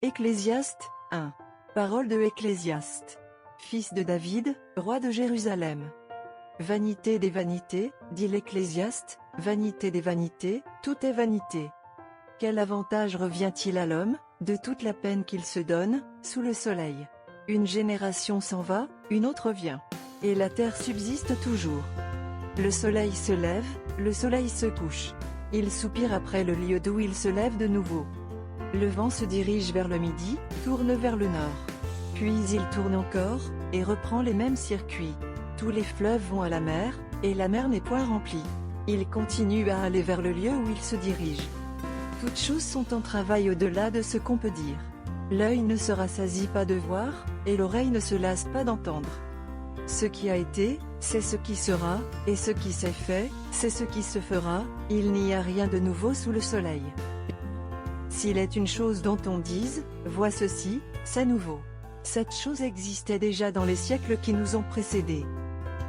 Ecclésiaste 1. Parole de Ecclésiaste. Fils de David, roi de Jérusalem. Vanité des vanités, dit l'Ecclésiaste, vanité des vanités, tout est vanité. Quel avantage revient-il à l'homme, de toute la peine qu'il se donne, sous le soleil? Une génération s'en va, une autre vient. Et la terre subsiste toujours. Le soleil se lève, le soleil se couche. Il soupire après le lieu d'où il se lève de nouveau. Le vent se dirige vers le midi, tourne vers le nord. Puis il tourne encore, et reprend les mêmes circuits. Tous les fleuves vont à la mer, et la mer n'est point remplie. Il continue à aller vers le lieu où il se dirige. Toutes choses sont en travail au-delà de ce qu'on peut dire. L'œil ne se rassasie pas de voir, et l'oreille ne se lasse pas d'entendre. Ce qui a été, c'est ce qui sera, et ce qui s'est fait, c'est ce qui se fera, il n'y a rien de nouveau sous le soleil. S'il est une chose dont on dise, vois ceci, c'est nouveau. Cette chose existait déjà dans les siècles qui nous ont précédés.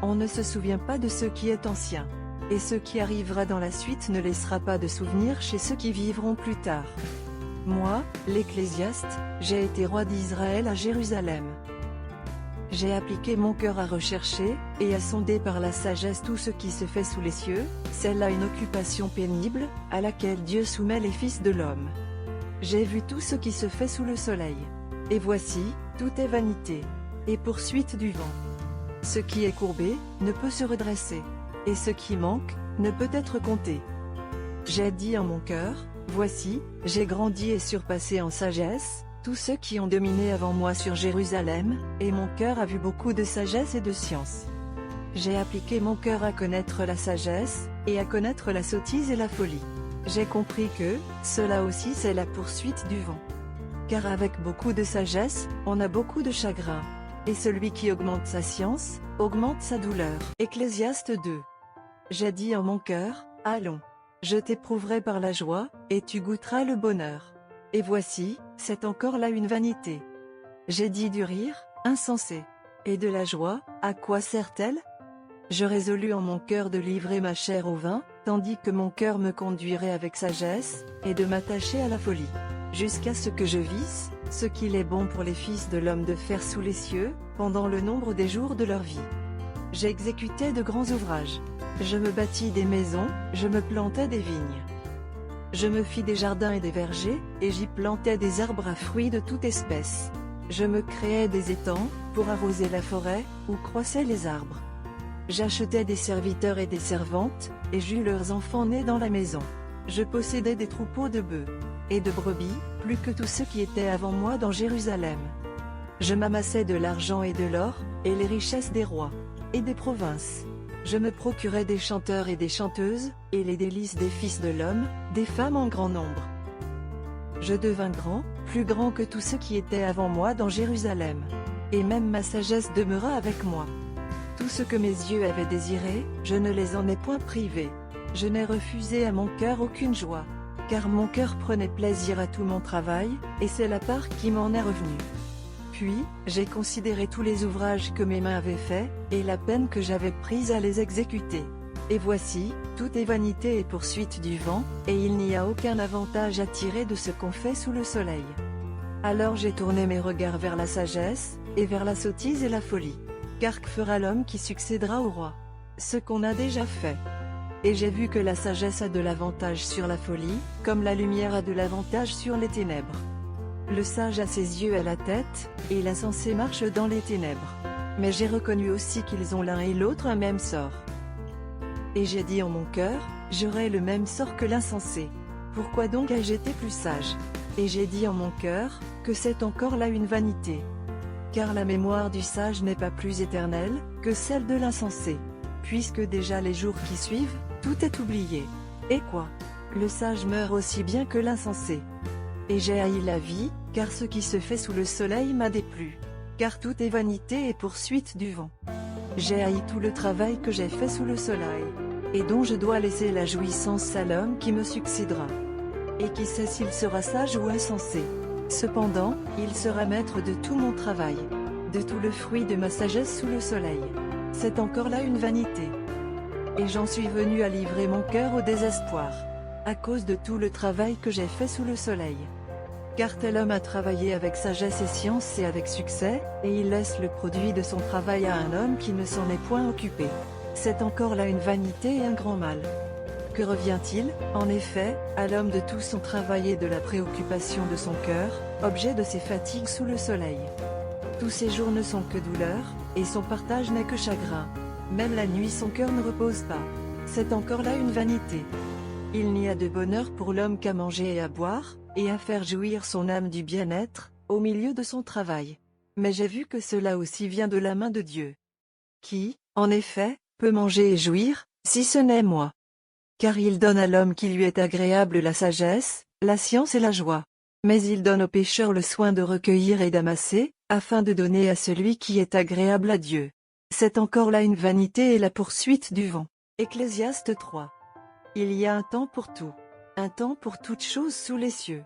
On ne se souvient pas de ce qui est ancien. Et ce qui arrivera dans la suite ne laissera pas de souvenir chez ceux qui vivront plus tard. Moi, l'Ecclésiaste, j'ai été roi d'Israël à Jérusalem. J'ai appliqué mon cœur à rechercher, et à sonder par la sagesse tout ce qui se fait sous les cieux, c'est là une occupation pénible, à laquelle Dieu soumet les fils de l'homme. J'ai vu tout ce qui se fait sous le soleil. Et voici, tout est vanité, et poursuite du vent. Ce qui est courbé, ne peut se redresser, et ce qui manque, ne peut être compté. J'ai dit en mon cœur, voici, j'ai grandi et surpassé en sagesse, tous ceux qui ont dominé avant moi sur Jérusalem, et mon cœur a vu beaucoup de sagesse et de science. J'ai appliqué mon cœur à connaître la sagesse, et à connaître la sottise et la folie. J'ai compris que, cela aussi c'est la poursuite du vent. Car avec beaucoup de sagesse, on a beaucoup de chagrin. Et celui qui augmente sa science, augmente sa douleur. Ecclésiaste 2. J'ai dit en mon cœur, allons. Je t'éprouverai par la joie, et tu goûteras le bonheur. Et voici, c'est encore là une vanité. J'ai dit du rire, insensé. Et de la joie, à quoi sert-elle? Je résolus en mon cœur de livrer ma chair au vin, tandis que mon cœur me conduirait avec sagesse, et de m'attacher à la folie. Jusqu'à ce que je visse, ce qu'il est bon pour les fils de l'homme de faire sous les cieux, pendant le nombre des jours de leur vie. J'exécutais de grands ouvrages. Je me bâtis des maisons, je me plantais des vignes. Je me fis des jardins et des vergers, et j'y plantais des arbres à fruits de toute espèce. Je me créais des étangs, pour arroser la forêt, où croissaient les arbres. J'achetais des serviteurs et des servantes, et j'eus leurs enfants nés dans la maison. Je possédais des troupeaux de bœufs et de brebis, plus que tous ceux qui étaient avant moi dans Jérusalem. Je m'amassais de l'argent et de l'or, et les richesses des rois et des provinces. Je me procurais des chanteurs et des chanteuses, et les délices des fils de l'homme, des femmes en grand nombre. Je devins grand, plus grand que tous ceux qui étaient avant moi dans Jérusalem. Et même ma sagesse demeura avec moi. Tout ce que mes yeux avaient désiré, je ne les en ai point privés. Je n'ai refusé à mon cœur aucune joie. Car mon cœur prenait plaisir à tout mon travail, et c'est la part qui m'en est revenue. Puis, j'ai considéré tous les ouvrages que mes mains avaient faits, et la peine que j'avais prise à les exécuter. Et voici, tout est vanité et poursuite du vent, et il n'y a aucun avantage à tirer de ce qu'on fait sous le soleil. Alors j'ai tourné mes regards vers la sagesse, et vers la sottise et la folie. Car que fera l'homme qui succédera au roi? Ce qu'on a déjà fait. Et j'ai vu que la sagesse a de l'avantage sur la folie, comme la lumière a de l'avantage sur les ténèbres. Le sage a ses yeux à la tête, et l'insensé marche dans les ténèbres. Mais j'ai reconnu aussi qu'ils ont l'un et l'autre un même sort. Et j'ai dit en mon cœur, j'aurai le même sort que l'insensé. Pourquoi donc ai-je été plus sage? Et j'ai dit en mon cœur, que c'est encore là une vanité. Car la mémoire du sage n'est pas plus éternelle, que celle de l'insensé. Puisque déjà les jours qui suivent, tout est oublié. Et quoi? Le sage meurt aussi bien que l'insensé. Et j'ai haï la vie, car ce qui se fait sous le soleil m'a déplu. Car tout est vanité et poursuite du vent. J'ai haï tout le travail que j'ai fait sous le soleil, et dont je dois laisser la jouissance à l'homme qui me succédera. Et qui sait s'il sera sage ou insensé. Cependant, il sera maître de tout mon travail, de tout le fruit de ma sagesse sous le soleil. C'est encore là une vanité. Et j'en suis venu à livrer mon cœur au désespoir, à cause de tout le travail que j'ai fait sous le soleil. Car tel homme a travaillé avec sagesse et science et avec succès, et il laisse le produit de son travail à un homme qui ne s'en est point occupé. C'est encore là une vanité et un grand mal. Que revient-il, en effet, à l'homme de tout son travail et de la préoccupation de son cœur, objet de ses fatigues sous le soleil? Tous ses jours ne sont que douleur, et son partage n'est que chagrin. Même la nuit son cœur ne repose pas. C'est encore là une vanité. Il n'y a de bonheur pour l'homme qu'à manger et à boire, et à faire jouir son âme du bien-être, au milieu de son travail. Mais j'ai vu que cela aussi vient de la main de Dieu. Qui, en effet, peut manger et jouir, si ce n'est moi? Car il donne à l'homme qui lui est agréable la sagesse, la science et la joie. Mais il donne au pécheur le soin de recueillir et d'amasser, afin de donner à celui qui est agréable à Dieu. C'est encore là une vanité et la poursuite du vent. Ecclésiaste 3. Il y a un temps pour tout. Un temps pour toutes choses sous les cieux.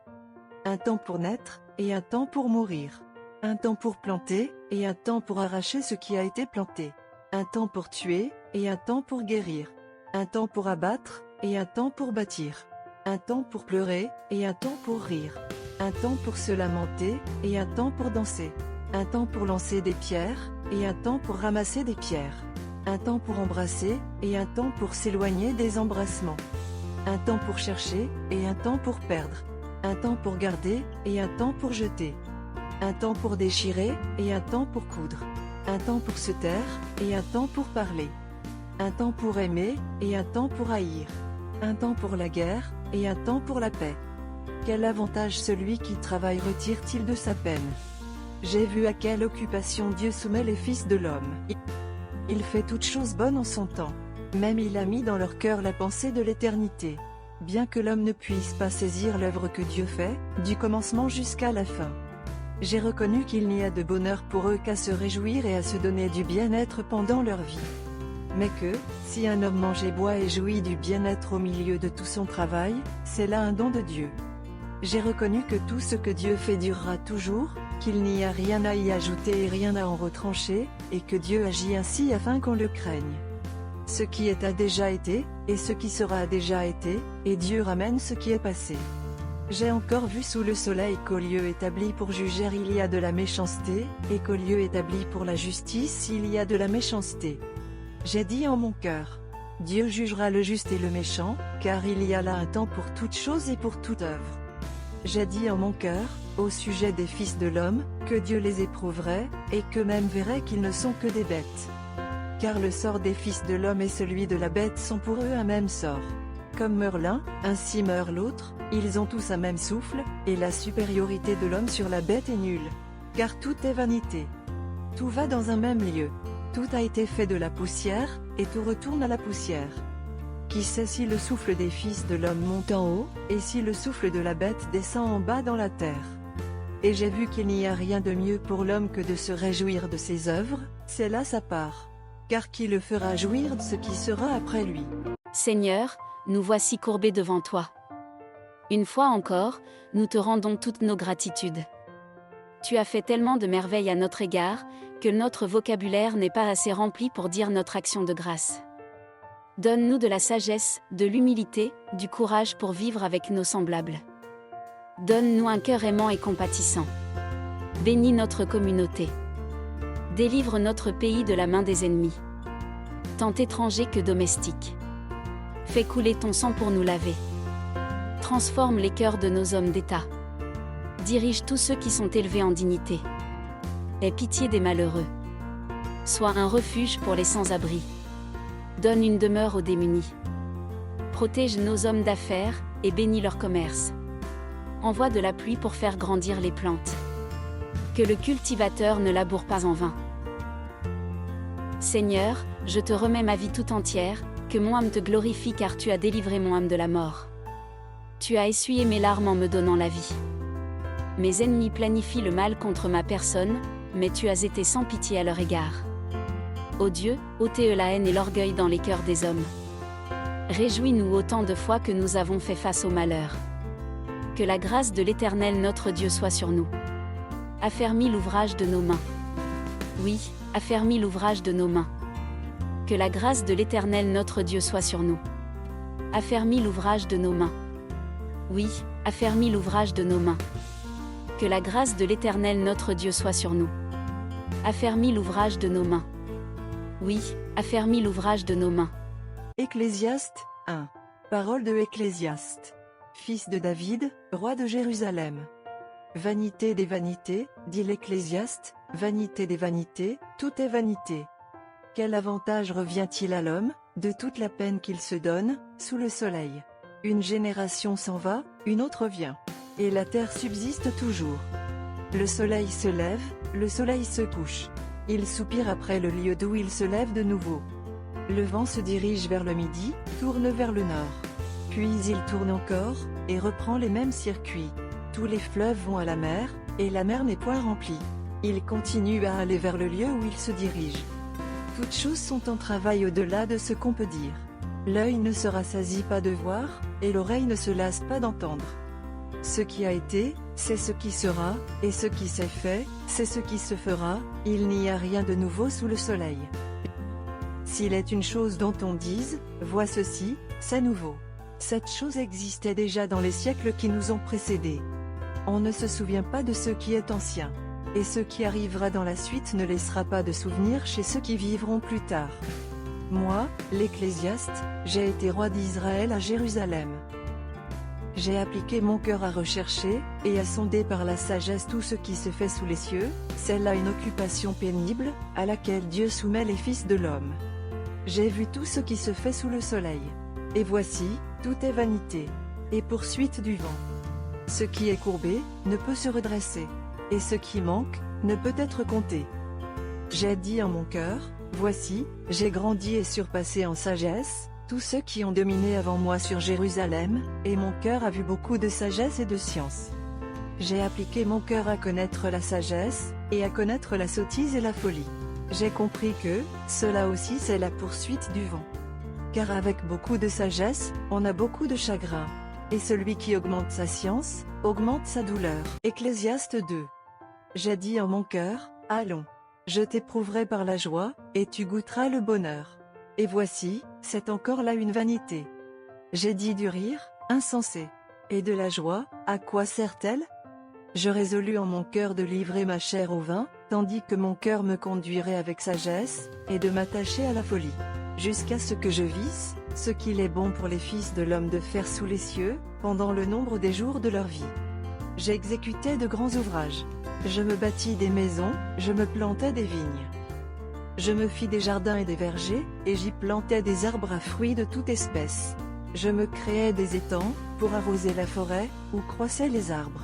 Un temps pour naître, et un temps pour mourir. Un temps pour planter, et un temps pour arracher ce qui a été planté. Un temps pour tuer, et un temps pour guérir. Un temps pour abattre, et un temps pour bâtir. Un temps pour pleurer, et un temps pour rire. Un temps pour se lamenter, et un temps pour danser. Un temps pour lancer des pierres, et un temps pour ramasser des pierres. Un temps pour embrasser, et un temps pour s'éloigner des embrassements. Un temps pour chercher, et un temps pour perdre. Un temps pour garder, et un temps pour jeter. Un temps pour déchirer, et un temps pour coudre. Un temps pour se taire, et un temps pour parler. Un temps pour aimer, et un temps pour haïr. Un temps pour la guerre, et un temps pour la paix. Quel avantage celui qui travaille retire-t-il de sa peine? J'ai vu à quelle occupation Dieu soumet les fils de l'homme. Il fait toutes choses bonnes en son temps. Même il a mis dans leur cœur la pensée de l'éternité. Bien que l'homme ne puisse pas saisir l'œuvre que Dieu fait, du commencement jusqu'à la fin. J'ai reconnu qu'il n'y a de bonheur pour eux qu'à se réjouir et à se donner du bien-être pendant leur vie. Mais que, si un homme mange et boit et jouit du bien-être au milieu de tout son travail, c'est là un don de Dieu. J'ai reconnu que tout ce que Dieu fait durera toujours, qu'il n'y a rien à y ajouter et rien à en retrancher, et que Dieu agit ainsi afin qu'on le craigne. Ce qui est a déjà été, et ce qui sera a déjà été, et Dieu ramène ce qui est passé. J'ai encore vu sous le soleil qu'au lieu établi pour juger il y a de la méchanceté, et qu'au lieu établi pour la justice il y a de la méchanceté. J'ai dit en mon cœur: Dieu jugera le juste et le méchant, car il y a là un temps pour toute chose et pour toute œuvre. J'ai dit en mon cœur, au sujet des fils de l'homme, que Dieu les éprouverait, et qu'eux-mêmes verraient qu'ils ne sont que des bêtes. Car le sort des fils de l'homme et celui de la bête sont pour eux un même sort. Comme meurt l'un, ainsi meurt l'autre, ils ont tous un même souffle, et la supériorité de l'homme sur la bête est nulle. Car tout est vanité. Tout va dans un même lieu. Tout a été fait de la poussière, et tout retourne à la poussière. Qui sait si le souffle des fils de l'homme monte en haut, et si le souffle de la bête descend en bas dans la terre? Et j'ai vu qu'il n'y a rien de mieux pour l'homme que de se réjouir de ses œuvres, c'est là sa part. Car qui le fera jouir de ce qui sera après lui? Seigneur, nous voici courbés devant toi. Une fois encore, nous te rendons toutes nos gratitudes. Tu as fait tellement de merveilles à notre égard, que notre vocabulaire n'est pas assez rempli pour dire notre action de grâce. Donne-nous de la sagesse, de l'humilité, du courage pour vivre avec nos semblables. Donne-nous un cœur aimant et compatissant. Bénis notre communauté. Délivre notre pays de la main des ennemis, tant étrangers que domestiques. Fais couler ton sang pour nous laver. Transforme les cœurs de nos hommes d'État. Dirige tous ceux qui sont élevés en dignité. Aie pitié des malheureux. Sois un refuge pour les sans-abri. Donne une demeure aux démunis. Protège nos hommes d'affaires, et bénis leur commerce. Envoie de la pluie pour faire grandir les plantes. Que le cultivateur ne laboure pas en vain. Seigneur, je te remets ma vie tout entière, que mon âme te glorifie car tu as délivré mon âme de la mort. Tu as essuyé mes larmes en me donnant la vie. Mes ennemis planifient le mal contre ma personne, mais tu as été sans pitié à leur égard. Ô Dieu, ôtez la haine et l'orgueil dans les cœurs des hommes. Réjouis-nous autant de fois que nous avons fait face au malheur. Que la grâce de l'Éternel notre Dieu soit sur nous. Affermis l'ouvrage de nos mains. Oui, affermis l'ouvrage de nos mains. Que la grâce de l'Éternel notre Dieu soit sur nous. Affermis l'ouvrage de nos mains. Oui, affermis l'ouvrage de nos mains. Que la grâce de l'Éternel notre Dieu soit sur nous. Affermis l'ouvrage de nos mains. Oui, affermis l'ouvrage de nos mains. Ecclésiaste 1. Parole de Ecclésiaste. Fils de David, roi de Jérusalem. Vanité des vanités, dit l'Ecclésiaste, vanité des vanités, tout est vanité. Quel avantage revient-il à l'homme, de toute la peine qu'il se donne, sous le soleil? Une génération s'en va, une autre vient. Et la terre subsiste toujours. Le soleil se lève, le soleil se couche. Il soupire après le lieu d'où il se lève de nouveau. Le vent se dirige vers le midi, tourne vers le nord. Puis il tourne encore, et reprend les mêmes circuits. Tous les fleuves vont à la mer, et la mer n'est point remplie. Il continue à aller vers le lieu où il se dirige. Toutes choses sont en travail au-delà de ce qu'on peut dire. L'œil ne se rassasie pas de voir, et l'oreille ne se lasse pas d'entendre. Ce qui a été, c'est ce qui sera, et ce qui s'est fait, c'est ce qui se fera, il n'y a rien de nouveau sous le soleil. S'il est une chose dont on dise, vois ceci, c'est nouveau. Cette chose existait déjà dans les siècles qui nous ont précédés. On ne se souvient pas de ce qui est ancien. Et ce qui arrivera dans la suite ne laissera pas de souvenir chez ceux qui vivront plus tard. Moi, l'Ecclésiaste, j'ai été roi d'Israël à Jérusalem. J'ai appliqué mon cœur à rechercher, et à sonder par la sagesse tout ce qui se fait sous les cieux, c'est là une occupation pénible, à laquelle Dieu soumet les fils de l'homme. J'ai vu tout ce qui se fait sous le soleil. Et voici, tout est vanité, et poursuite du vent. Ce qui est courbé, ne peut se redresser, et ce qui manque, ne peut être compté. J'ai dit en mon cœur, voici, j'ai grandi et surpassé en sagesse, tous ceux qui ont dominé avant moi sur Jérusalem, et mon cœur a vu beaucoup de sagesse et de science. J'ai appliqué mon cœur à connaître la sagesse, et à connaître la sottise et la folie. J'ai compris que, cela aussi c'est la poursuite du vent. Car avec beaucoup de sagesse, on a beaucoup de chagrin. Et celui qui augmente sa science, augmente sa douleur. Ecclésiaste 2. J'ai dit en mon cœur, allons. Je t'éprouverai par la joie, et tu goûteras le bonheur. Et voici, c'est encore là une vanité. J'ai dit du rire, insensé. Et de la joie, à quoi sert-elle? Je résolus en mon cœur de livrer ma chair au vin, tandis que mon cœur me conduirait avec sagesse, et de m'attacher à la folie. Jusqu'à ce que je visse, ce qu'il est bon pour les fils de l'homme de faire sous les cieux, pendant le nombre des jours de leur vie. J'exécutais de grands ouvrages. Je me bâtis des maisons, je me plantais des vignes. Je me fis des jardins et des vergers, et j'y plantais des arbres à fruits de toute espèce. Je me créais des étangs, pour arroser la forêt, où croissaient les arbres.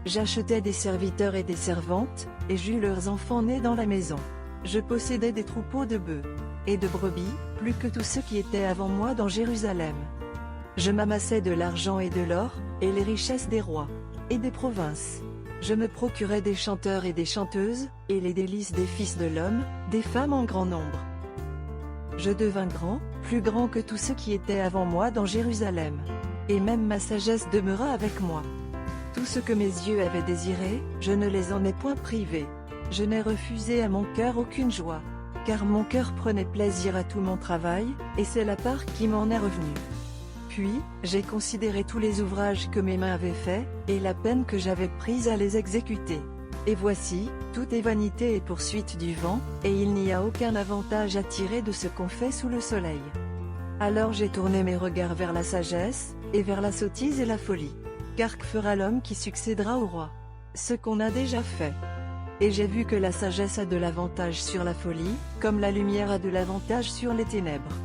J'achetais des serviteurs et des servantes, et j'eus leurs enfants nés dans la maison. Je possédais des troupeaux de bœufs et de brebis, plus que tous ceux qui étaient avant moi dans Jérusalem. Je m'amassais de l'argent et de l'or, et les richesses des rois et des provinces. Je me procurais des chanteurs et des chanteuses, et les délices des fils de l'homme, des femmes en grand nombre. Je devins grand, plus grand que tous ceux qui étaient avant moi dans Jérusalem. Et même ma sagesse demeura avec moi. Tout ce que mes yeux avaient désiré, je ne les en ai point privés. Je n'ai refusé à mon cœur aucune joie. Car mon cœur prenait plaisir à tout mon travail, et c'est la part qui m'en est revenue. Puis, j'ai considéré tous les ouvrages que mes mains avaient faits, et la peine que j'avais prise à les exécuter. Et voici, tout est vanité et poursuite du vent, et il n'y a aucun avantage à tirer de ce qu'on fait sous le soleil. Alors j'ai tourné mes regards vers la sagesse, et vers la sottise et la folie. Car que fera l'homme qui succédera au roi? Ce qu'on a déjà fait. Et j'ai vu que la sagesse a de l'avantage sur la folie, comme la lumière a de l'avantage sur les ténèbres.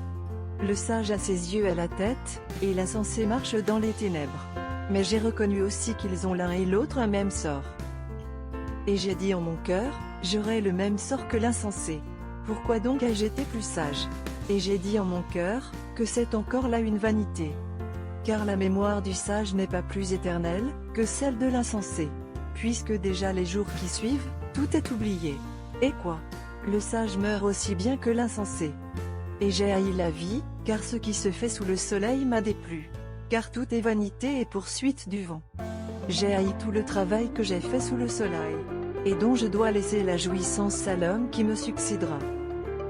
Le sage a ses yeux à la tête, et l'insensé marche dans les ténèbres. Mais j'ai reconnu aussi qu'ils ont l'un et l'autre un même sort. Et j'ai dit en mon cœur, j'aurai le même sort que l'insensé. Pourquoi donc ai-je été plus sage? Et j'ai dit en mon cœur, que c'est encore là une vanité. Car la mémoire du sage n'est pas plus éternelle, que celle de l'insensé. Puisque déjà les jours qui suivent, tout est oublié. Et quoi? Le sage meurt aussi bien que l'insensé. Et j'ai haï la vie, car ce qui se fait sous le soleil m'a déplu. Car tout est vanité et poursuite du vent. J'ai haï tout le travail que j'ai fait sous le soleil, et dont je dois laisser la jouissance à l'homme qui me succédera.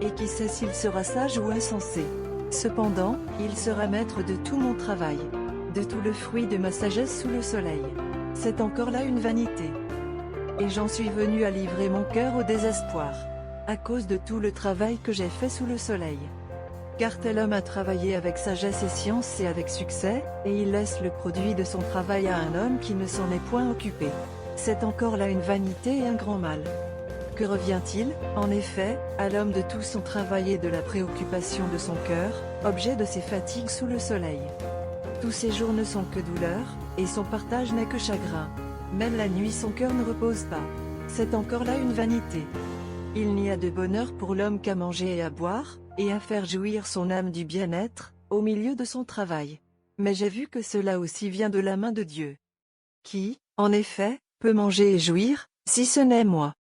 Et qui sait s'il sera sage ou insensé. Cependant, il sera maître de tout mon travail, de tout le fruit de ma sagesse sous le soleil. C'est encore là une vanité. et j'en suis venu à livrer mon cœur au désespoir, à cause de tout le travail que j'ai fait sous le soleil. Car tel homme a travaillé avec sagesse et science et avec succès, et il laisse le produit de son travail à un homme qui ne s'en est point occupé. C'est encore là une vanité et un grand mal. Que revient-il, en effet, à l'homme de tout son travail et de la préoccupation de son cœur, objet de ses fatigues sous le soleil? Tous ses jours ne sont que douleur, et son partage n'est que chagrin. Même la nuit son cœur ne repose pas. C'est encore là une vanité. Il n'y a de bonheur pour l'homme qu'à manger et à boire, et à faire jouir son âme du bien-être, au milieu de son travail. Mais j'ai vu que cela aussi vient de la main de Dieu. Qui, en effet, peut manger et jouir, si ce n'est moi?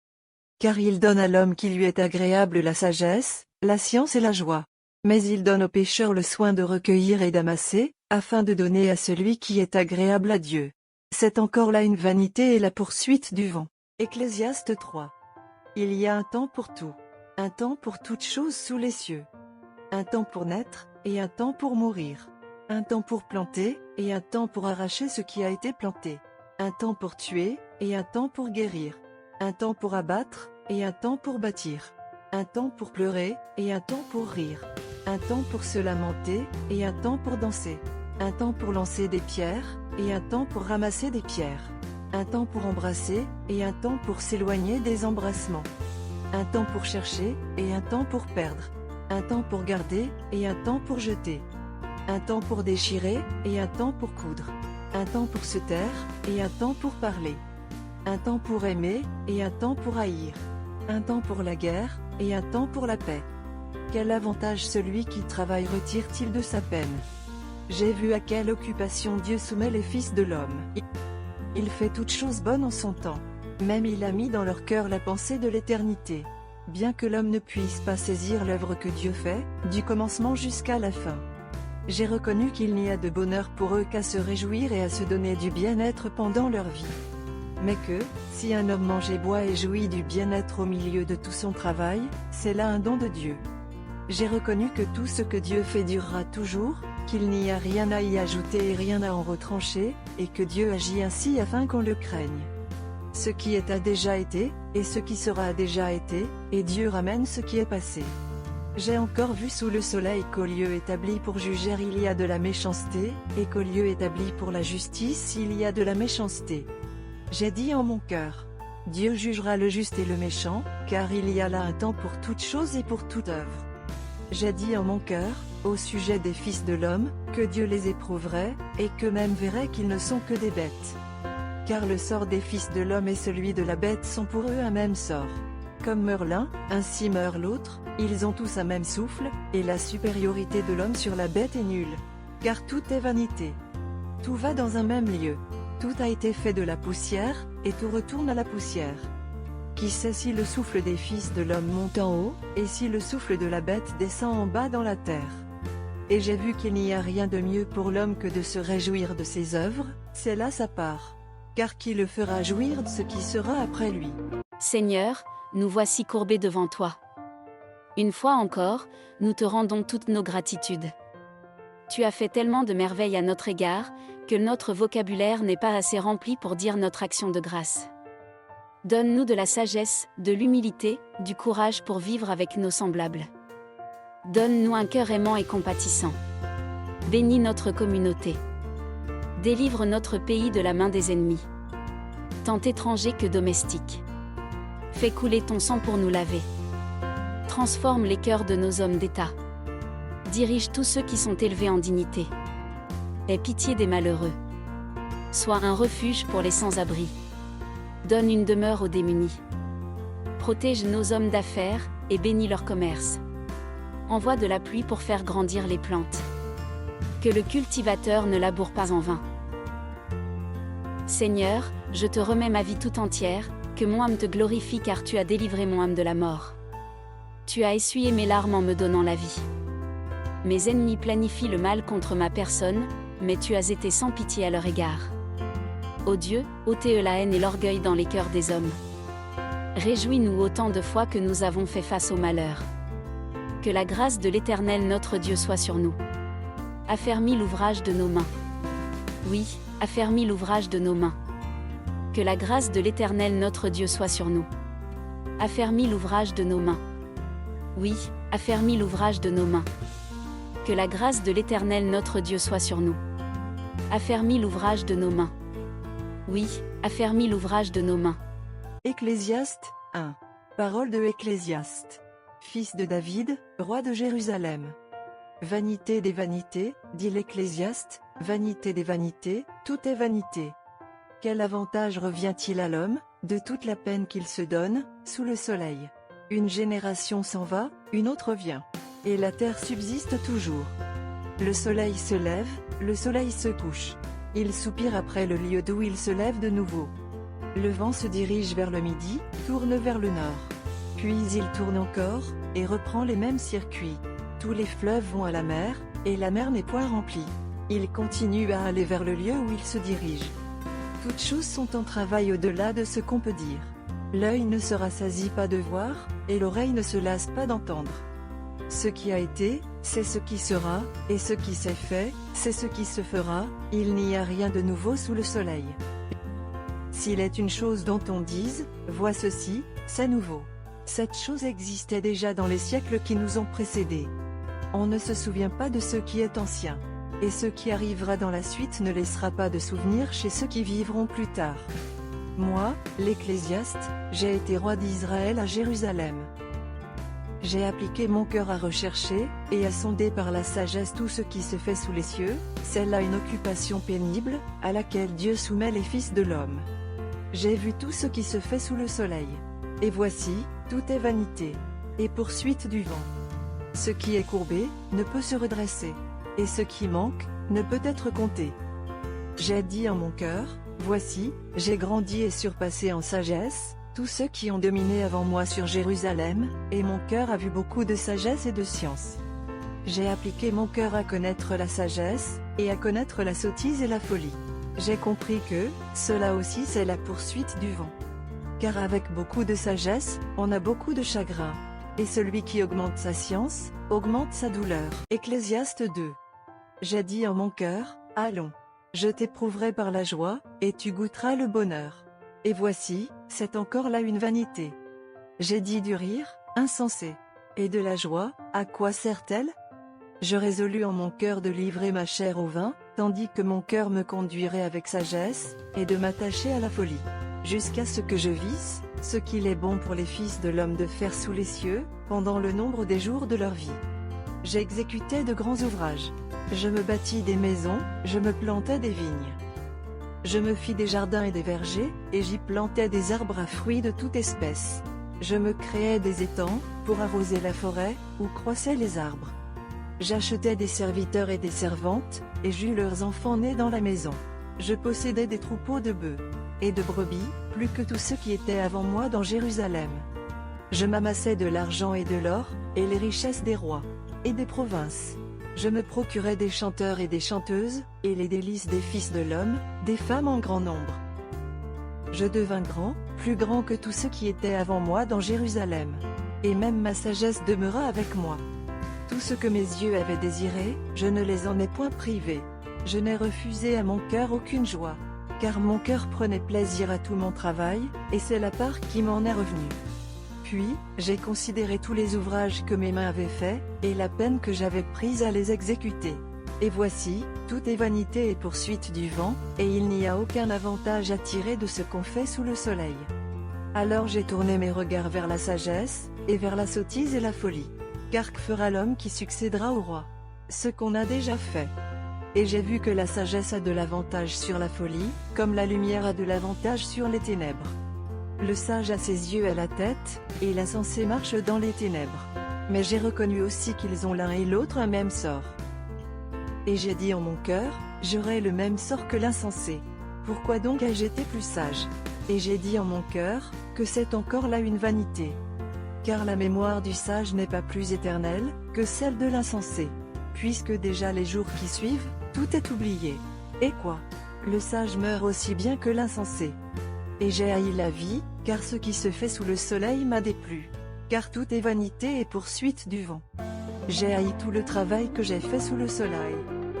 Car il donne à l'homme qui lui est agréable la sagesse, la science et la joie. Mais il donne au pécheur le soin de recueillir et d'amasser, afin de donner à celui qui est agréable à Dieu. C'est encore là une vanité et la poursuite du vent. Ecclésiaste 3. Il y a un temps pour tout. Un temps pour toutes choses sous les cieux. Un temps pour naître, et un temps pour mourir. Un temps pour planter, et un temps pour arracher ce qui a été planté. Un temps pour tuer, et un temps pour guérir. Un temps pour abattre, et un temps pour bâtir. Un temps pour pleurer, et un temps pour rire. Un temps pour se lamenter, et un temps pour danser. Un temps pour lancer des pierres, et un temps pour ramasser des pierres. Un temps pour embrasser, et un temps pour s'éloigner des embrassements. Un temps pour chercher, et un temps pour perdre. Un temps pour garder, et un temps pour jeter. Un temps pour déchirer, et un temps pour coudre. Un temps pour se taire, et un temps pour parler. Un temps pour aimer, et un temps pour haïr. Un temps pour la guerre, et un temps pour la paix. Quel avantage celui qui travaille retire-t-il de sa peine? J'ai vu à quelle occupation Dieu soumet les fils de l'homme. Il fait toutes choses bonnes en son temps. Même il a mis dans leur cœur la pensée de l'éternité. Bien que l'homme ne puisse pas saisir l'œuvre que Dieu fait, du commencement jusqu'à la fin. J'ai reconnu qu'il n'y a de bonheur pour eux qu'à se réjouir et à se donner du bien-être pendant leur vie. Mais que, si un homme mange et boit et jouit du bien-être au milieu de tout son travail, c'est là un don de Dieu. J'ai reconnu que tout ce que Dieu fait durera toujours, qu'il n'y a rien à y ajouter et rien à en retrancher, et que Dieu agit ainsi afin qu'on le craigne. Ce qui est a déjà été, et ce qui sera a déjà été, et Dieu ramène ce qui est passé. J'ai encore vu sous le soleil qu'au lieu établi pour juger il y a de la méchanceté, et qu'au lieu établi pour la justice il y a de la méchanceté. J'ai dit en mon cœur: Dieu jugera le juste et le méchant, car il y a là un temps pour toute chose et pour toute œuvre. J'ai dit en mon cœur, au sujet des fils de l'homme, que Dieu les éprouverait, et qu'eux-mêmes verraient qu'ils ne sont que des bêtes. Car le sort des fils de l'homme et celui de la bête sont pour eux un même sort. Comme meurt l'un, ainsi meurt l'autre, ils ont tous un même souffle, et la supériorité de l'homme sur la bête est nulle. Car tout est vanité. Tout va dans un même lieu. Tout a été fait de la poussière, et tout retourne à la poussière. Qui sait si le souffle des fils de l'homme monte en haut, et si le souffle de la bête descend en bas dans la terre? Et j'ai vu qu'il n'y a rien de mieux pour l'homme que de se réjouir de ses œuvres, c'est là sa part. Car qui le fera jouir de ce qui sera après lui? Seigneur, nous voici courbés devant toi. Une fois encore, nous te rendons toutes nos gratitudes. Tu as fait tellement de merveilles à notre égard, que notre vocabulaire n'est pas assez rempli pour dire notre action de grâce. Donne-nous de la sagesse, de l'humilité, du courage pour vivre avec nos semblables. Donne-nous un cœur aimant et compatissant. Bénis notre communauté. Délivre notre pays de la main des ennemis, tant étrangers que domestiques. Fais couler ton sang pour nous laver. Transforme les cœurs de nos hommes d'État. Dirige tous ceux qui sont élevés en dignité. Aie pitié des malheureux. Sois un refuge pour les sans-abri. Donne une demeure aux démunis. Protège nos hommes d'affaires, et bénis leur commerce. Envoie de la pluie pour faire grandir les plantes. Que le cultivateur ne laboure pas en vain. Seigneur, je te remets ma vie tout entière, que mon âme te glorifie car tu as délivré mon âme de la mort. Tu as essuyé mes larmes en me donnant la vie. Mes ennemis planifient le mal contre ma personne, mais tu as été sans pitié à leur égard. Ô Dieu, ôtez la haine et l'orgueil dans les cœurs des hommes. Réjouis-nous autant de fois que nous avons fait face au malheur. Que la grâce de l'Éternel notre Dieu soit sur nous. Affermis l'ouvrage de nos mains. Oui, affermis l'ouvrage de nos mains. Que Que la grâce de l'Éternel notre Dieu soit sur nous. Affermis l'ouvrage de nos mains. Oui, affermis l'ouvrage de nos mains. Que la grâce de l'Éternel notre Dieu soit sur nous. Affermis l'ouvrage de nos mains. Oui, affermis l'ouvrage de nos mains. Ecclésiaste 1. Parole de Ecclésiaste. Fils de David, roi de Jérusalem. Vanité des vanités, dit l'Ecclésiaste, vanité des vanités, tout est vanité. Quel avantage revient-il à l'homme, de toute la peine qu'il se donne, sous le soleil? Une génération s'en va, une autre vient. Et la terre subsiste toujours. Le soleil se lève, le soleil se couche. Il soupire après le lieu d'où il se lève de nouveau. Le vent se dirige vers le midi, tourne vers le nord. Puis il tourne encore, et reprend les mêmes circuits. Tous les fleuves vont à la mer, et la mer n'est point remplie. Il continue à aller vers le lieu où il se dirige. Toutes choses sont en travail au-delà de ce qu'on peut dire. L'œil ne se rassasie pas de voir, et l'oreille ne se lasse pas d'entendre. Ce qui a été, c'est ce qui sera, et ce qui s'est fait, c'est ce qui se fera, il n'y a rien de nouveau sous le soleil. S'il est une chose dont on dise, vois ceci, c'est nouveau. Cette chose existait déjà dans les siècles qui nous ont précédés. On ne se souvient pas de ce qui est ancien. Et ce qui arrivera dans la suite ne laissera pas de souvenir chez ceux qui vivront plus tard. Moi, l'Ecclésiaste, j'ai été roi d'Israël à Jérusalem. J'ai appliqué mon cœur à rechercher, et à sonder par la sagesse tout ce qui se fait sous les cieux, c'est là une occupation pénible, à laquelle Dieu soumet les fils de l'homme. J'ai vu tout ce qui se fait sous le soleil. Et voici, tout est vanité, et poursuite du vent. Ce qui est courbé, ne peut se redresser, et ce qui manque, ne peut être compté. J'ai dit en mon cœur, voici, j'ai grandi et surpassé en sagesse, tous ceux qui ont dominé avant moi sur Jérusalem, et mon cœur a vu beaucoup de sagesse et de science. J'ai appliqué mon cœur à connaître la sagesse, et à connaître la sottise et la folie. J'ai compris que, cela aussi c'est la poursuite du vent. Car avec beaucoup de sagesse, on a beaucoup de chagrin. Et celui qui augmente sa science, augmente sa douleur. Ecclésiaste 2. J'ai dit en mon cœur, allons. Je t'éprouverai par la joie, et tu goûteras le bonheur. Et voici, c'est encore là une vanité. J'ai dit du rire, insensé. Et de la joie, à quoi sert-elle? Je résolus en mon cœur de livrer ma chair au vin, tandis que mon cœur me conduirait avec sagesse, et de m'attacher à la folie. Jusqu'à ce que je visse, ce qu'il est bon pour les fils de l'homme de faire sous les cieux, pendant le nombre des jours de leur vie. J'exécutais de grands ouvrages. Je me bâtis des maisons, je me plantais des vignes. Je me fis des jardins et des vergers, et j'y plantais des arbres à fruits de toute espèce. Je me créais des étangs, pour arroser la forêt, où croissaient les arbres. J'achetais des serviteurs et des servantes, et j'eus leurs enfants nés dans la maison. Je possédais des troupeaux de bœufs et de brebis, plus que tous ceux qui étaient avant moi dans Jérusalem. Je m'amassais de l'argent et de l'or, et les richesses des rois et des provinces. Je me procurais des chanteurs et des chanteuses, et les délices des fils de l'homme, des femmes en grand nombre. Je devins grand, plus grand que tous ceux qui étaient avant moi dans Jérusalem. Et même ma sagesse demeura avec moi. Tout ce que mes yeux avaient désiré, je ne les en ai point privés. Je n'ai refusé à mon cœur aucune joie. Car mon cœur prenait plaisir à tout mon travail, et c'est la part qui m'en est revenue. Puis, j'ai considéré tous les ouvrages que mes mains avaient faits, et la peine que j'avais prise à les exécuter. Et voici, tout est vanité et poursuite du vent, et il n'y a aucun avantage à tirer de ce qu'on fait sous le soleil. Alors j'ai tourné mes regards vers la sagesse, et vers la sottise et la folie. Car que fera l'homme qui succédera au roi? Ce qu'on a déjà fait. Et j'ai vu que la sagesse a de l'avantage sur la folie, comme la lumière a de l'avantage sur les ténèbres. Le sage a ses yeux à la tête, et l'insensé marche dans les ténèbres. Mais j'ai reconnu aussi qu'ils ont l'un et l'autre un même sort. Et j'ai dit en mon cœur, j'aurai le même sort que l'insensé. Pourquoi donc ai-je été plus sage? Et j'ai dit en mon cœur, que c'est encore là une vanité. Car la mémoire du sage n'est pas plus éternelle, que celle de l'insensé. Puisque déjà les jours qui suivent, tout est oublié. Et quoi? Le sage meurt aussi bien que l'insensé. Et j'ai haï la vie, car ce qui se fait sous le soleil m'a déplu. Car tout est vanité et poursuite du vent. J'ai haï tout le travail que j'ai fait sous le soleil,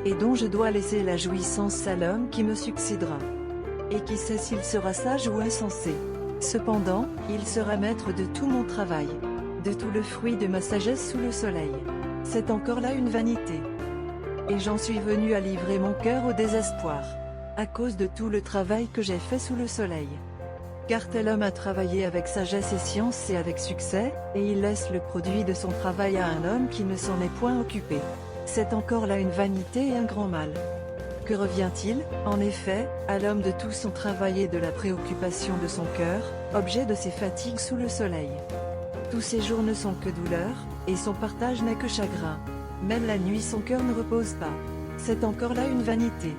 et dont je dois laisser la jouissance à l'homme qui me succédera. et qui sait s'il sera sage ou insensé. Cependant, il sera maître de tout mon travail, de tout le fruit de ma sagesse sous le soleil. C'est encore là une vanité. Et j'en suis venu à livrer mon cœur au désespoir, à cause de tout le travail que j'ai fait sous le soleil. Car tel homme a travaillé avec sagesse et science et avec succès, et il laisse le produit de son travail à un homme qui ne s'en est point occupé. C'est encore là une vanité et un grand mal. Que revient-il, en effet, à l'homme de tout son travail et de la préoccupation de son cœur, objet de ses fatigues sous le soleil? Tous ses jours ne sont que douleur, et son partage n'est que chagrin. Même la nuit son cœur ne repose pas. C'est encore là une vanité.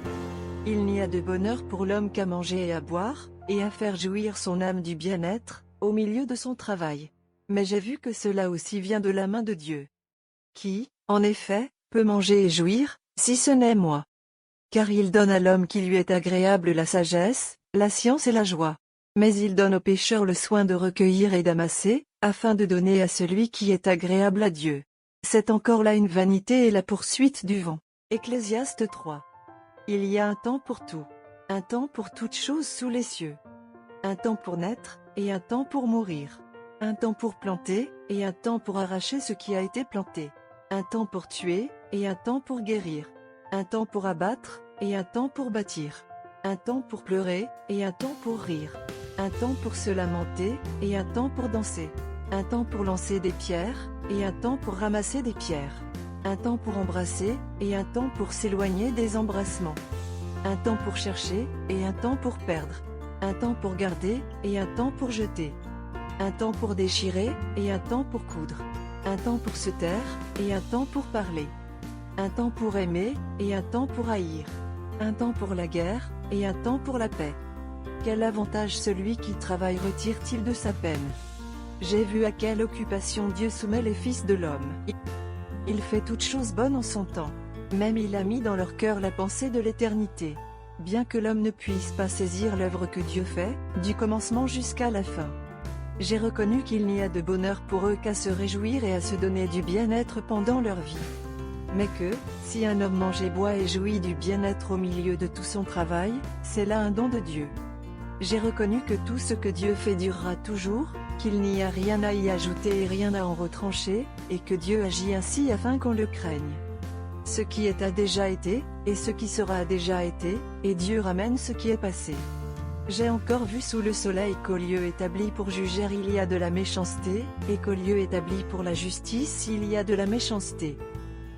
Il n'y a de bonheur pour l'homme qu'à manger et à boire, et à faire jouir son âme du bien-être, au milieu de son travail. Mais j'ai vu que cela aussi vient de la main de Dieu. Qui, en effet, peut manger et jouir, si ce n'est moi? Car il donne à l'homme qui lui est agréable la sagesse, la science et la joie. Mais il donne au pécheur le soin de recueillir et d'amasser, afin de donner à celui qui est agréable à Dieu. C'est encore là une vanité et la poursuite du vent. Ecclésiaste 3. Il y a un temps pour tout. Un temps pour toutes choses sous les cieux. Un temps pour naître, et un temps pour mourir. Un temps pour planter, et un temps pour arracher ce qui a été planté. Un temps pour tuer, et un temps pour guérir. Un temps pour abattre, et un temps pour bâtir. Un temps pour pleurer, et un temps pour rire. Un temps pour se lamenter, et un temps pour danser. Un temps pour lancer des pierres, et un temps pour ramasser des pierres. Un temps pour embrasser, et un temps pour s'éloigner des embrassements. Un temps pour chercher, et un temps pour perdre. Un temps pour garder, et un temps pour jeter. Un temps pour déchirer, et un temps pour coudre. Un temps pour se taire, et un temps pour parler. Un temps pour aimer, et un temps pour haïr. Un temps pour la guerre, et un temps pour la paix. Quel avantage celui qui travaille retire-t-il de sa peine? J'ai vu à quelle occupation Dieu soumet les fils de l'homme. Il fait toutes choses bonnes en son temps. Même il a mis dans leur cœur la pensée de l'éternité. Bien que l'homme ne puisse pas saisir l'œuvre que Dieu fait, du commencement jusqu'à la fin. J'ai reconnu qu'il n'y a de bonheur pour eux qu'à se réjouir et à se donner du bien-être pendant leur vie. Mais que, si un homme mange et boit et jouit du bien-être au milieu de tout son travail, c'est là un don de Dieu. J'ai reconnu que tout ce que Dieu fait durera toujours, qu'il n'y a rien à y ajouter et rien à en retrancher, et que Dieu agit ainsi afin qu'on le craigne. Ce qui est a déjà été, et ce qui sera a déjà été, et Dieu ramène ce qui est passé. J'ai encore vu sous le soleil qu'au lieu établi pour juger il y a de la méchanceté, et qu'au lieu établi pour la justice il y a de la méchanceté.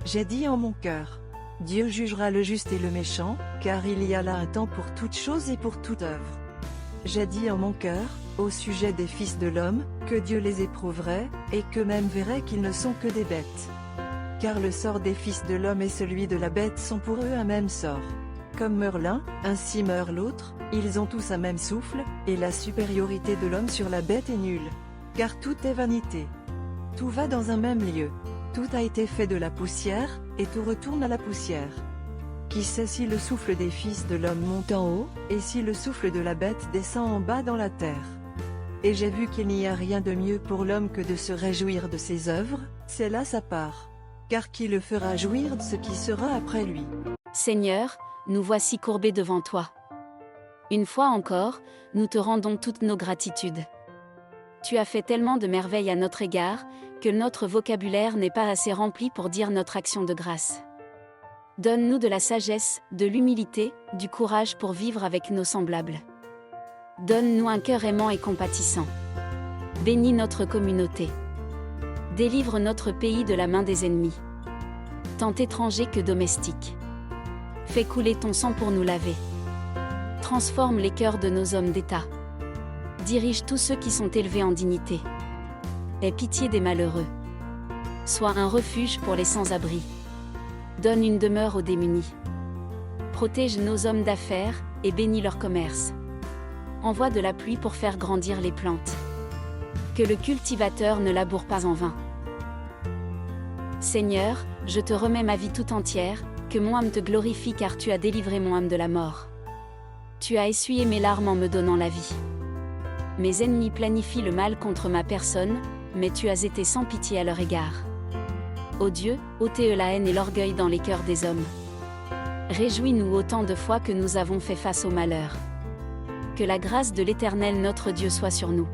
J'ai dit en mon cœur, Dieu jugera le juste et le méchant, car il y a là un temps pour toute chose et pour toute œuvre. J'ai dit en mon cœur, au sujet des fils de l'homme, que Dieu les éprouverait, et qu'eux-mêmes verraient qu'ils ne sont que des bêtes. Car le sort des fils de l'homme et celui de la bête sont pour eux un même sort. Comme meurt l'un, ainsi meurt l'autre, ils ont tous un même souffle, et la supériorité de l'homme sur la bête est nulle. Car tout est vanité. Tout va dans un même lieu. Tout a été fait de la poussière, et tout retourne à la poussière. Qui sait si le souffle des fils de l'homme monte en haut, et si le souffle de la bête descend en bas dans la terre? Et j'ai vu qu'il n'y a rien de mieux pour l'homme que de se réjouir de ses œuvres, c'est là sa part. Car qui le fera jouir de ce qui sera après lui? Seigneur, nous voici courbés devant toi. Une fois encore, nous te rendons toutes nos gratitudes. Tu as fait tellement de merveilles à notre égard, que notre vocabulaire n'est pas assez rempli pour dire notre action de grâce. Donne-nous de la sagesse, de l'humilité, du courage pour vivre avec nos semblables. Donne-nous un cœur aimant et compatissant. Bénis notre communauté. Délivre notre pays de la main des ennemis, tant étrangers que domestiques. Fais couler ton sang pour nous laver. Transforme les cœurs de nos hommes d'État. Dirige tous ceux qui sont élevés en dignité. Aie pitié des malheureux. Sois un refuge pour les sans-abri. Donne une demeure aux démunis. Protège nos hommes d'affaires, et bénis leur commerce. Envoie de la pluie pour faire grandir les plantes. Que le cultivateur ne laboure pas en vain. Seigneur, je te remets ma vie tout entière, que mon âme te glorifie car tu as délivré mon âme de la mort. Tu as essuyé mes larmes en me donnant la vie. Mes ennemis planifient le mal contre ma personne, mais tu as été sans pitié à leur égard. Ô Dieu, ôtez la haine et l'orgueil dans les cœurs des hommes. Réjouis-nous autant de fois que nous avons fait face au malheur. Que la grâce de l'Éternel notre Dieu soit sur nous.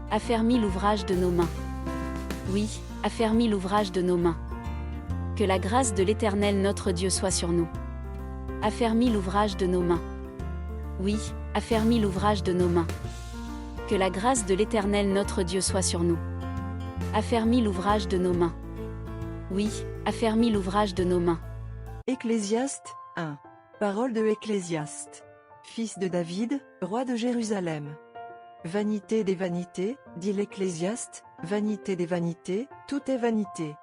Affermis l'ouvrage de nos mains. Oui, affermis l'ouvrage de nos mains. Que la grâce de l'Éternel notre Dieu soit sur nous. Affermis l'ouvrage de nos mains. Oui, affermis l'ouvrage de nos mains. Que la grâce de l'Éternel notre Dieu soit sur nous. Affermis l'ouvrage de nos mains. Oui, affermis l'ouvrage de nos mains. Ecclésiaste 1. Parole de Ecclésiaste. Fils de David, roi de Jérusalem. Vanité des vanités, dit l'Ecclésiaste, vanité des vanités, tout est vanité.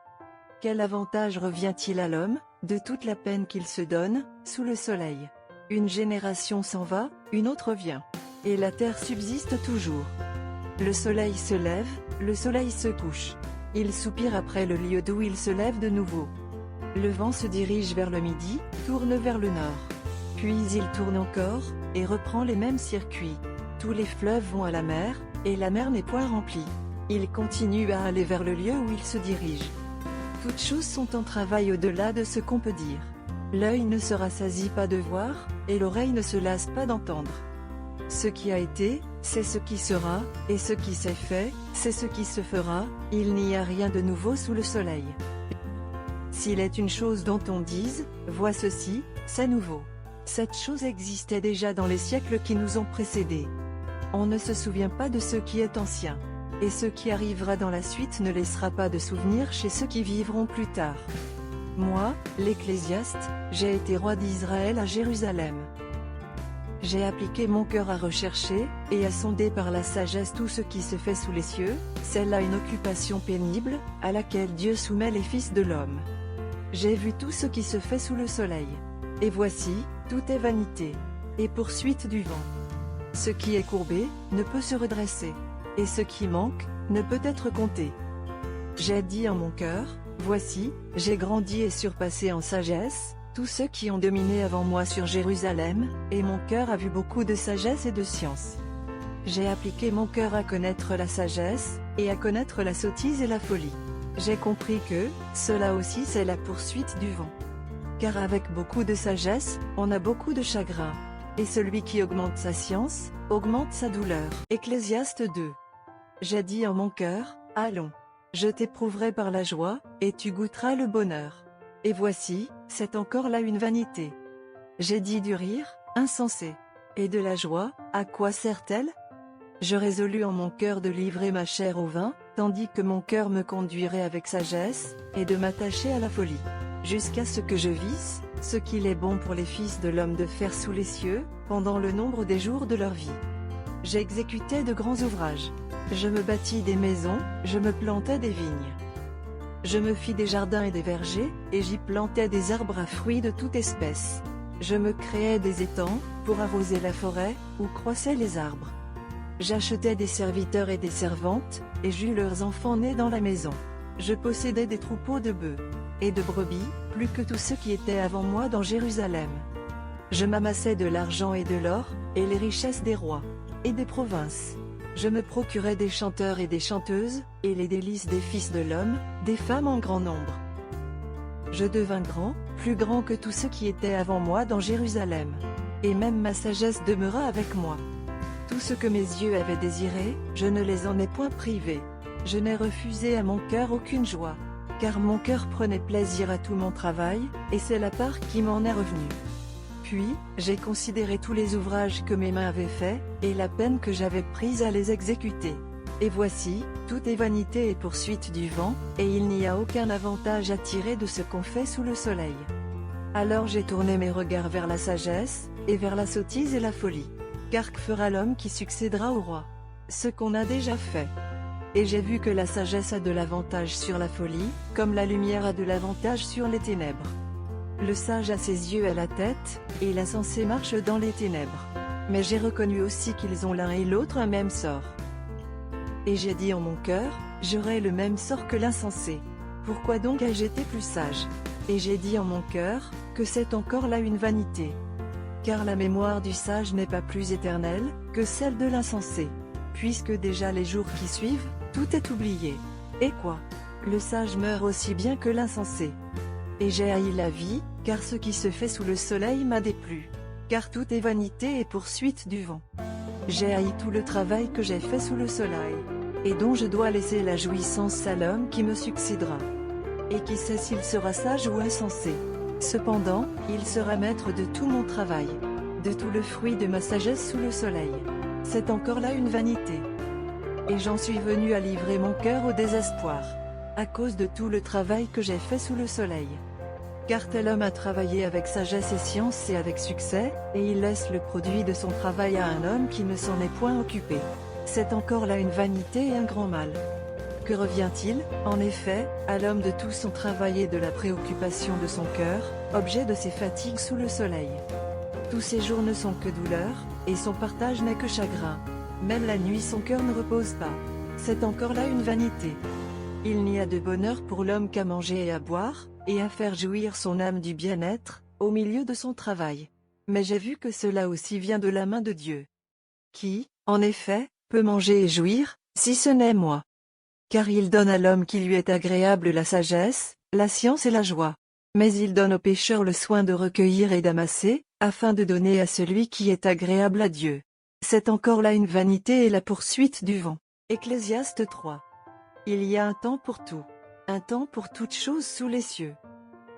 Quel avantage revient-il à l'homme, de toute la peine qu'il se donne, sous le soleil? Une génération s'en va, une autre vient. Et la terre subsiste toujours. Le soleil se lève, le soleil se couche. Il soupire après le lieu d'où il se lève de nouveau. Le vent se dirige vers le midi, tourne vers le nord. Puis il tourne encore, et reprend les mêmes circuits. Tous les fleuves vont à la mer, et la mer n'est point remplie. Il continue à aller vers le lieu où il se dirige. Toutes choses sont en travail au-delà de ce qu'on peut dire. L'œil ne se rassasie pas de voir, et l'oreille ne se lasse pas d'entendre. Ce qui a été, c'est ce qui sera, et ce qui s'est fait, c'est ce qui se fera, il n'y a rien de nouveau sous le soleil. S'il est une chose dont on dise, vois ceci, c'est nouveau. Cette chose existait déjà dans les siècles qui nous ont précédés. On ne se souvient pas de ce qui est ancien. Et ce qui arrivera dans la suite ne laissera pas de souvenir chez ceux qui vivront plus tard. Moi, l'Ecclésiaste, j'ai été roi d'Israël à Jérusalem. J'ai appliqué mon cœur à rechercher, et à sonder par la sagesse tout ce qui se fait sous les cieux, c'est là une occupation pénible, à laquelle Dieu soumet les fils de l'homme. J'ai vu tout ce qui se fait sous le soleil. Et voici, tout est vanité, et poursuite du vent. Ce qui est courbé, ne peut se redresser, et ce qui manque, ne peut être compté. J'ai dit en mon cœur, voici, j'ai grandi et surpassé en sagesse, tous ceux qui ont dominé avant moi sur Jérusalem, et mon cœur a vu beaucoup de sagesse et de science. J'ai appliqué mon cœur à connaître la sagesse, et à connaître la sottise et la folie. J'ai compris que, cela aussi c'est la poursuite du vent. Car avec beaucoup de sagesse, on a beaucoup de chagrin. Et celui qui augmente sa science, augmente sa douleur. Ecclésiaste 2. J'ai dit en mon cœur, allons. Je t'éprouverai par la joie, et tu goûteras le bonheur. Et voici, c'est encore là une vanité. J'ai dit du rire, insensé. Et de la joie, à quoi sert-elle? Je résolus en mon cœur de livrer ma chair au vin, tandis que mon cœur me conduirait avec sagesse, et de m'attacher à la folie. Jusqu'à ce que je visse, ce qu'il est bon pour les fils de l'homme de faire sous les cieux, pendant le nombre des jours de leur vie. J'exécutais de grands ouvrages. Je me bâtis des maisons, je me plantais des vignes. Je me fis des jardins et des vergers, et j'y plantais des arbres à fruits de toute espèce. Je me créais des étangs, pour arroser la forêt, où croissaient les arbres. J'achetais des serviteurs et des servantes, et j'eus leurs enfants nés dans la maison. Je possédais des troupeaux de bœufs et de brebis, plus que tous ceux qui étaient avant moi dans Jérusalem. Je m'amassais de l'argent et de l'or, et les richesses des rois et des provinces. Je me procurais des chanteurs et des chanteuses, et les délices des fils de l'homme, des femmes en grand nombre. Je devins grand, plus grand que tous ceux qui étaient avant moi dans Jérusalem. Et même ma sagesse demeura avec moi. Tout ce que mes yeux avaient désiré, je ne les en ai point privés. Je n'ai refusé à mon cœur aucune joie. Car mon cœur prenait plaisir à tout mon travail, et c'est la part qui m'en est revenue. Puis, j'ai considéré tous les ouvrages que mes mains avaient faits, et la peine que j'avais prise à les exécuter. Et voici, tout est vanité et poursuite du vent, et il n'y a aucun avantage à tirer de ce qu'on fait sous le soleil. Alors j'ai tourné mes regards vers la sagesse, et vers la sottise et la folie. Car que fera l'homme qui succédera au roi? Ce qu'on a déjà fait. Et j'ai vu que la sagesse a de l'avantage sur la folie, comme la lumière a de l'avantage sur les ténèbres. Le sage a ses yeux à la tête, et l'insensé marche dans les ténèbres. Mais j'ai reconnu aussi qu'ils ont l'un et l'autre un même sort. Et j'ai dit en mon cœur, j'aurai le même sort que l'insensé. Pourquoi donc ai-je été plus sage? Et j'ai dit en mon cœur, que c'est encore là une vanité. Car la mémoire du sage n'est pas plus éternelle, que celle de l'insensé. Puisque déjà les jours qui suivent, tout est oublié. Et quoi? Le sage meurt aussi bien que l'insensé. Et j'ai haï la vie, car ce qui se fait sous le soleil m'a déplu. Car tout est vanité et poursuite du vent. J'ai haï tout le travail que j'ai fait sous le soleil, et dont je dois laisser la jouissance à l'homme qui me succédera, et qui sait s'il sera sage ou insensé. Cependant, il sera maître de tout mon travail, de tout le fruit de ma sagesse sous le soleil. C'est encore là une vanité. Et j'en suis venu à livrer mon cœur au désespoir, à cause de tout le travail que j'ai fait sous le soleil. Car tel homme a travaillé avec sagesse et science et avec succès, et il laisse le produit de son travail à un homme qui ne s'en est point occupé. C'est encore là une vanité et un grand mal. Que revient-il, en effet, à l'homme de tout son travail et de la préoccupation de son cœur, objet de ses fatigues sous le soleil? Tous ses jours ne sont que douleur, et son partage n'est que chagrin. Même la nuit son cœur ne repose pas. C'est encore là une vanité. Il n'y a de bonheur pour l'homme qu'à manger et à boire, et à faire jouir son âme du bien-être, au milieu de son travail. Mais j'ai vu que cela aussi vient de la main de Dieu. Qui, en effet, peut manger et jouir, si ce n'est moi? Car il donne à l'homme qui lui est agréable la sagesse, la science et la joie. Mais il donne au pécheur le soin de recueillir et d'amasser, afin de donner à celui qui est agréable à Dieu. C'est encore là une vanité et la poursuite du vent. Ecclésiaste 3. Il y a un temps pour tout. Un temps pour toutes choses sous les cieux.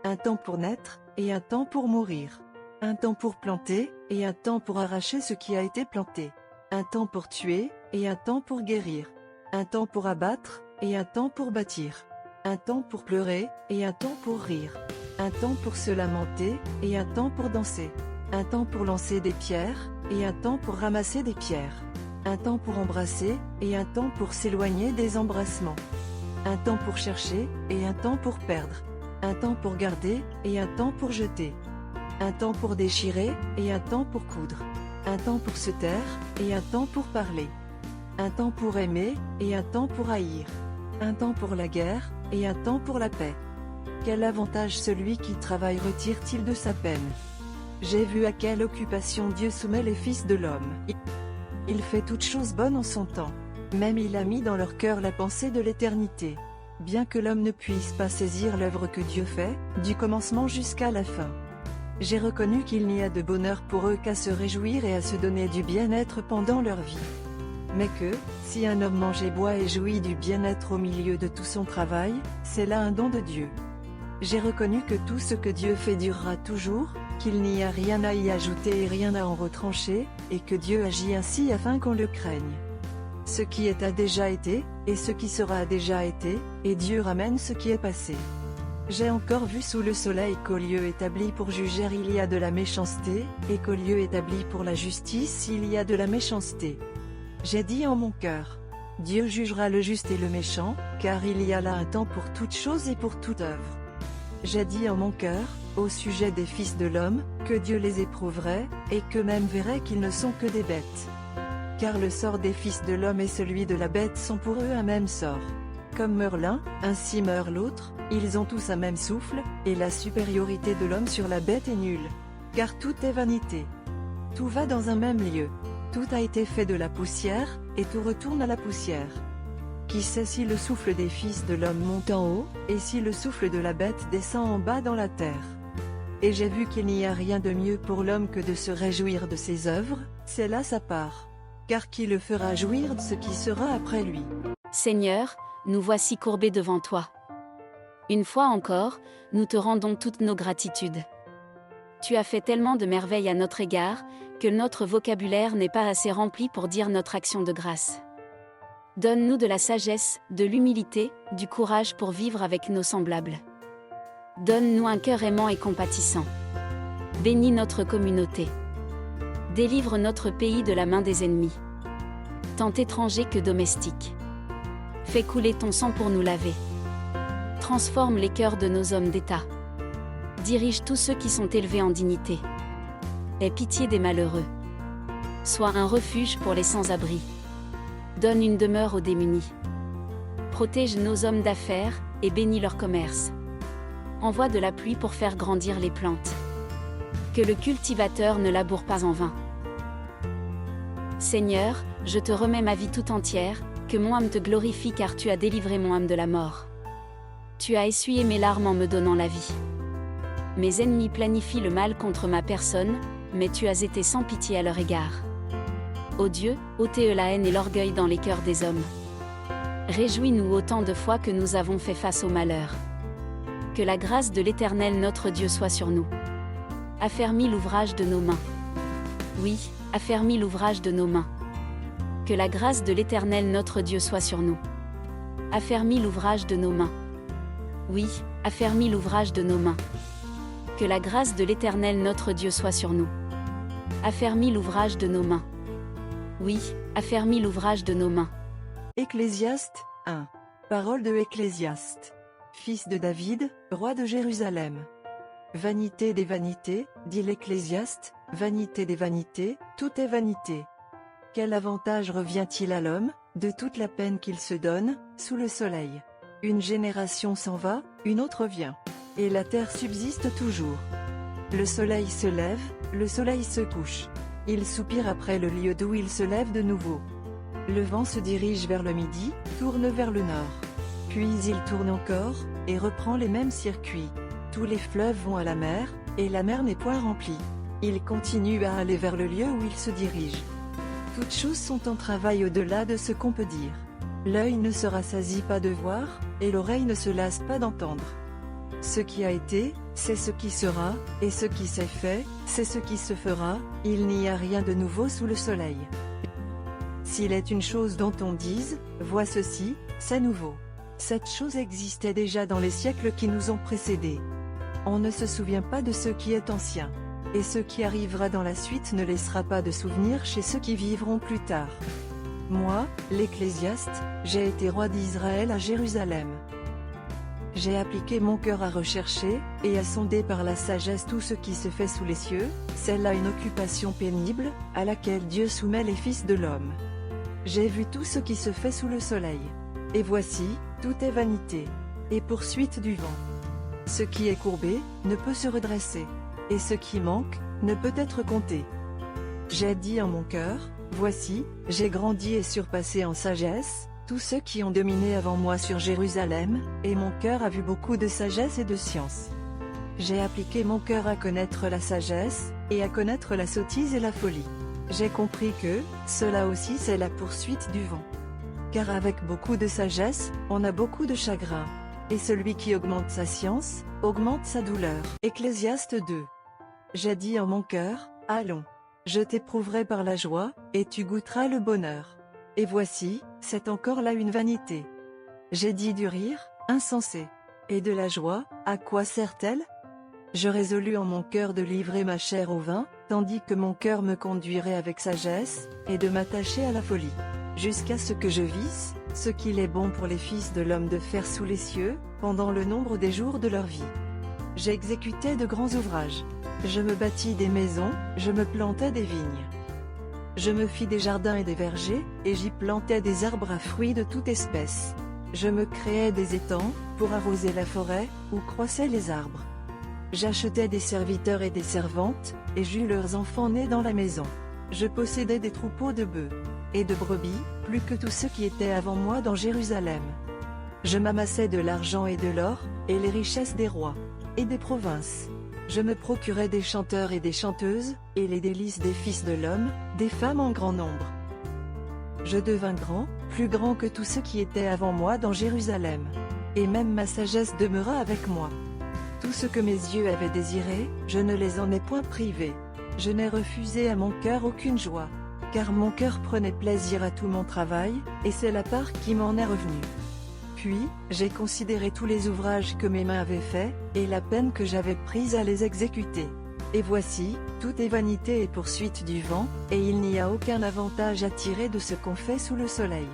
Un temps pour naître, et un temps pour mourir. Un temps pour planter, et un temps pour arracher ce qui a été planté. Un temps pour tuer, et un temps pour guérir. Un temps pour abattre, et un temps pour bâtir. Un temps pour pleurer, et un temps pour rire. Un temps pour se lamenter, et un temps pour danser. Un temps pour lancer des pierres, et un temps pour ramasser des pierres. Un temps pour embrasser, et un temps pour s'éloigner des embrassements. Un temps pour chercher, et un temps pour perdre. Un temps pour garder, et un temps pour jeter. Un temps pour déchirer, et un temps pour coudre. Un temps pour se taire, et un temps pour parler. Un temps pour aimer, et un temps pour haïr. Un temps pour la guerre, et un temps pour la paix. Quel avantage celui qui travaille retire-t-il de sa peine? J'ai vu à quelle occupation Dieu soumet les fils de l'homme. Il fait toutes choses bonnes en son temps. Même il a mis dans leur cœur la pensée de l'éternité. Bien que l'homme ne puisse pas saisir l'œuvre que Dieu fait, du commencement jusqu'à la fin. J'ai reconnu qu'il n'y a de bonheur pour eux qu'à se réjouir et à se donner du bien-être pendant leur vie. Mais que, si un homme mange et boit et jouit du bien-être au milieu de tout son travail, c'est là un don de Dieu. J'ai reconnu que tout ce que Dieu fait durera toujours, qu'il n'y a rien à y ajouter et rien à en retrancher, et que Dieu agit ainsi afin qu'on le craigne. Ce qui est a déjà été, et ce qui sera a déjà été, et Dieu ramène ce qui est passé. J'ai encore vu sous le soleil qu'au lieu établi pour juger il y a de la méchanceté, et qu'au lieu établi pour la justice il y a de la méchanceté. J'ai dit en mon cœur, Dieu jugera le juste et le méchant, car il y a là un temps pour toute chose et pour toute œuvre. J'ai dit en mon cœur, au sujet des fils de l'homme, que Dieu les éprouverait, et qu'eux-mêmes verraient qu'ils ne sont que des bêtes. Car le sort des fils de l'homme et celui de la bête sont pour eux un même sort. Comme meurt l'un, ainsi meurt l'autre, ils ont tous un même souffle, et la supériorité de l'homme sur la bête est nulle. Car tout est vanité. Tout va dans un même lieu. Tout a été fait de la poussière, et tout retourne à la poussière. Qui sait si le souffle des fils de l'homme monte en haut, et si le souffle de la bête descend en bas dans la terre? Et j'ai vu qu'il n'y a rien de mieux pour l'homme que de se réjouir de ses œuvres, c'est là sa part. Car qui le fera jouir de ce qui sera après lui? Seigneur, nous voici courbés devant toi. Une fois encore, nous te rendons toutes nos gratitudes. Tu as fait tellement de merveilles à notre égard, que notre vocabulaire n'est pas assez rempli pour dire notre action de grâce. Donne-nous de la sagesse, de l'humilité, du courage pour vivre avec nos semblables. Donne-nous un cœur aimant et compatissant. Bénis notre communauté. Délivre notre pays de la main des ennemis, tant étrangers que domestiques. Fais couler ton sang pour nous laver. Transforme les cœurs de nos hommes d'État. Dirige tous ceux qui sont élevés en dignité. Aie pitié des malheureux. Sois un refuge pour les sans-abri. Donne une demeure aux démunis. Protège nos hommes d'affaires, et bénis leur commerce. Envoie de la pluie pour faire grandir les plantes. Que le cultivateur ne laboure pas en vain. Seigneur, je te remets ma vie tout entière, que mon âme te glorifie car tu as délivré mon âme de la mort. Tu as essuyé mes larmes en me donnant la vie. Mes ennemis planifient le mal contre ma personne, mais tu as été sans pitié à leur égard. ô Dieu, ôtez la haine et l'orgueil dans les cœurs des hommes. Réjouis-nous autant de fois que nous avons fait face au malheur. Que la grâce de l'Éternel notre Dieu soit sur nous. Affermis l'ouvrage de nos mains. Oui, affermis l'ouvrage de nos mains. Que la grâce de l'Éternel notre Dieu soit sur nous. Affermis l'ouvrage de nos mains. Oui, affermis l'ouvrage de nos mains. Que la grâce de l'Éternel notre Dieu soit sur nous. Affermis l'ouvrage de nos mains. Oui, affermis l'ouvrage de nos mains. Ecclésiaste 1. Parole de Ecclésiaste. Fils de David, roi de Jérusalem. Vanité des vanités, dit l'Ecclésiaste, vanité des vanités, tout est vanité. Quel avantage revient-il à l'homme, de toute la peine qu'il se donne, sous le soleil? Une génération s'en va, une autre vient. Et la terre subsiste toujours. Le soleil se lève, le soleil se couche. Il soupire après le lieu d'où il se lève de nouveau. Le vent se dirige vers le midi, tourne vers le nord. Puis il tourne encore, et reprend les mêmes circuits. Tous les fleuves vont à la mer, et la mer n'est point remplie. Il continue à aller vers le lieu où il se dirige. Toutes choses sont en travail au-delà de ce qu'on peut dire. L'œil ne se rassasie pas de voir, et l'oreille ne se lasse pas d'entendre. Ce qui a été, c'est ce qui sera, et ce qui s'est fait, c'est ce qui se fera, il n'y a rien de nouveau sous le soleil. S'il est une chose dont on dise, vois ceci, c'est nouveau. Cette chose existait déjà dans les siècles qui nous ont précédés. On ne se souvient pas de ce qui est ancien. Et ce qui arrivera dans la suite ne laissera pas de souvenir chez ceux qui vivront plus tard. Moi, l'Ecclésiaste, j'ai été roi d'Israël à Jérusalem. J'ai appliqué mon cœur à rechercher, et à sonder par la sagesse tout ce qui se fait sous les cieux, c'est là une occupation pénible, à laquelle Dieu soumet les fils de l'homme. J'ai vu tout ce qui se fait sous le soleil. Et voici, tout est vanité, et poursuite du vent. Ce qui est courbé, ne peut se redresser, et ce qui manque, ne peut être compté. J'ai dit en mon cœur, voici, j'ai grandi et surpassé en sagesse, tous ceux qui ont dominé avant moi sur Jérusalem, et mon cœur a vu beaucoup de sagesse et de science. J'ai appliqué mon cœur à connaître la sagesse, et à connaître la sottise et la folie. J'ai compris que, cela aussi c'est la poursuite du vent. Car avec beaucoup de sagesse, on a beaucoup de chagrin. Et celui qui augmente sa science, augmente sa douleur. Ecclésiaste 2. J'ai dit en mon cœur, allons. Je t'éprouverai par la joie, et tu goûteras le bonheur. Et voici, c'est encore là une vanité. J'ai dit du rire, insensé. Et de la joie, à quoi sert-elle? Je résolus en mon cœur de livrer ma chair au vin, tandis que mon cœur me conduirait avec sagesse, et de m'attacher à la folie. Jusqu'à ce que je visse, ce qu'il est bon pour les fils de l'homme de faire sous les cieux, pendant le nombre des jours de leur vie. J'exécutais de grands ouvrages. Je me bâtis des maisons, je me plantais des vignes. Je me fis des jardins et des vergers, et j'y plantais des arbres à fruits de toute espèce. Je me créais des étangs, pour arroser la forêt, où croissaient les arbres. J'achetais des serviteurs et des servantes, et j'eus leurs enfants nés dans la maison. Je possédais des troupeaux de bœufs et de brebis, plus que tous ceux qui étaient avant moi dans Jérusalem. Je m'amassais de l'argent et de l'or, et les richesses des rois et des provinces. Je me procurais des chanteurs et des chanteuses, et les délices des fils de l'homme, des femmes en grand nombre. Je devins grand, plus grand que tous ceux qui étaient avant moi dans Jérusalem. Et même ma sagesse demeura avec moi. Tout ce que mes yeux avaient désiré, je ne les en ai point privés. Je n'ai refusé à mon cœur aucune joie. Car mon cœur prenait plaisir à tout mon travail, et c'est la part qui m'en est revenue. Puis, j'ai considéré tous les ouvrages que mes mains avaient faits, et la peine que j'avais prise à les exécuter. Et voici, tout est vanité et poursuite du vent, et il n'y a aucun avantage à tirer de ce qu'on fait sous le soleil.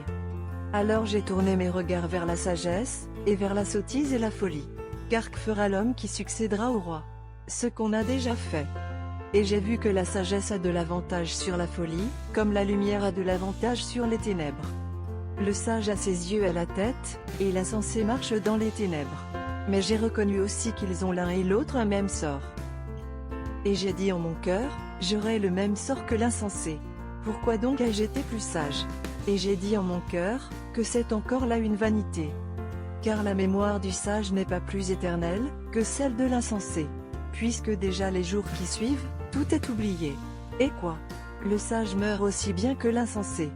Alors j'ai tourné mes regards vers la sagesse, et vers la sottise et la folie. Car que fera l'homme qui succédera au roi? Ce qu'on a déjà fait. Et j'ai vu que la sagesse a de l'avantage sur la folie, comme la lumière a de l'avantage sur les ténèbres. Le sage a ses yeux à la tête, et l'insensé marche dans les ténèbres. Mais j'ai reconnu aussi qu'ils ont l'un et l'autre un même sort. Et j'ai dit en mon cœur, j'aurai le même sort que l'insensé. Pourquoi donc ai-je été plus sage? Et j'ai dit en mon cœur, que c'est encore là une vanité. Car la mémoire du sage n'est pas plus éternelle, que celle de l'insensé. Puisque déjà les jours qui suivent, tout est oublié. Et quoi? Le sage meurt aussi bien que l'insensé.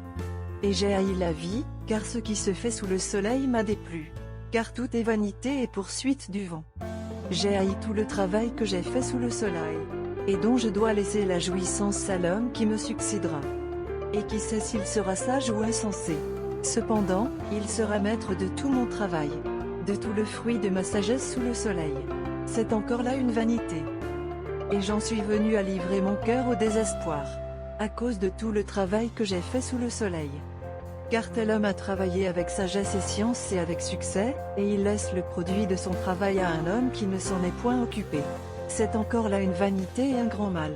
Et j'ai haï la vie, car ce qui se fait sous le soleil m'a déplu. Car tout est vanité et poursuite du vent. J'ai haï tout le travail que j'ai fait sous le soleil, et dont je dois laisser la jouissance à l'homme qui me succédera. Et qui sait s'il sera sage ou insensé. Cependant, il sera maître de tout mon travail, de tout le fruit de ma sagesse sous le soleil. C'est encore là une vanité. Et j'en suis venu à livrer mon cœur au désespoir, à cause de tout le travail que j'ai fait sous le soleil. Car tel homme a travaillé avec sagesse et science et avec succès, et il laisse le produit de son travail à un homme qui ne s'en est point occupé. C'est encore là une vanité et un grand mal.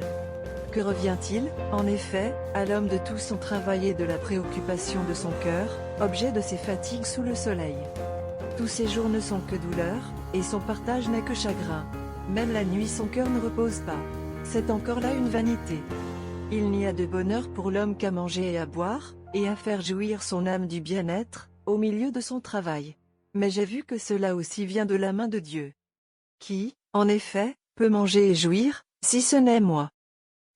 Que revient-il, en effet, à l'homme de tout son travail et de la préoccupation de son cœur, objet de ses fatigues sous le soleil? Tous ses jours ne sont que douleur, et son partage n'est que chagrin. Même la nuit son cœur ne repose pas. C'est encore là une vanité. Il n'y a de bonheur pour l'homme qu'à manger et à boire, et à faire jouir son âme du bien-être, au milieu de son travail. Mais j'ai vu que cela aussi vient de la main de Dieu. Qui, en effet, peut manger et jouir, si ce n'est moi?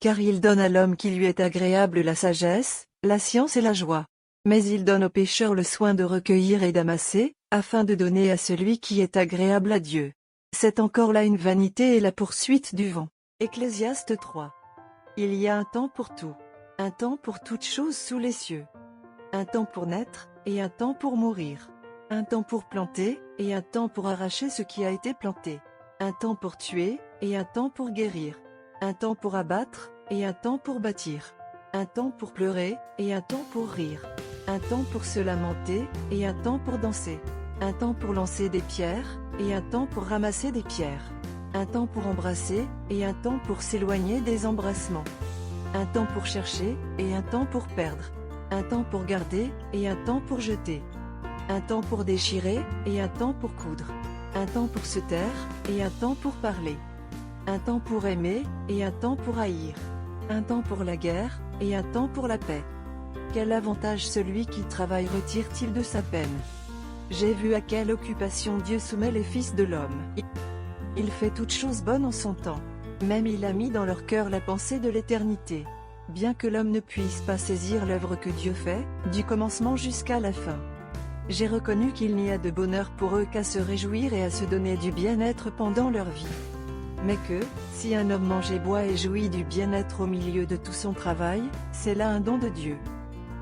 Car il donne à l'homme qui lui est agréable la sagesse, la science et la joie. Mais il donne au pécheur le soin de recueillir et d'amasser, afin de donner à celui qui est agréable à Dieu. C'est encore là une vanité et la poursuite du vent. Ecclésiaste 3. Il y a un temps pour tout. Un temps pour toutes choses sous les cieux. Un temps pour naître, et un temps pour mourir. Un temps pour planter, et un temps pour arracher ce qui a été planté. Un temps pour tuer, et un temps pour guérir. Un temps pour abattre, et un temps pour bâtir. Un temps pour pleurer, et un temps pour rire. Un temps pour se lamenter, et un temps pour danser. Un temps pour lancer des pierres, et un temps pour ramasser des pierres. Un temps pour embrasser, et un temps pour s'éloigner des embrassements. Un temps pour chercher, et un temps pour perdre. Un temps pour garder, et un temps pour jeter. Un temps pour déchirer, et un temps pour coudre. Un temps pour se taire, et un temps pour parler. Un temps pour aimer, et un temps pour haïr. Un temps pour la guerre, et un temps pour la paix. Quel avantage celui qui travaille retire-t-il de sa peine? J'ai vu à quelle occupation Dieu soumet les fils de l'homme. Il fait toutes choses bonnes en son temps. Même il a mis dans leur cœur la pensée de l'éternité. Bien que l'homme ne puisse pas saisir l'œuvre que Dieu fait, du commencement jusqu'à la fin. J'ai reconnu qu'il n'y a de bonheur pour eux qu'à se réjouir et à se donner du bien-être pendant leur vie. Mais que, si un homme mange et boit et jouit du bien-être au milieu de tout son travail, c'est là un don de Dieu.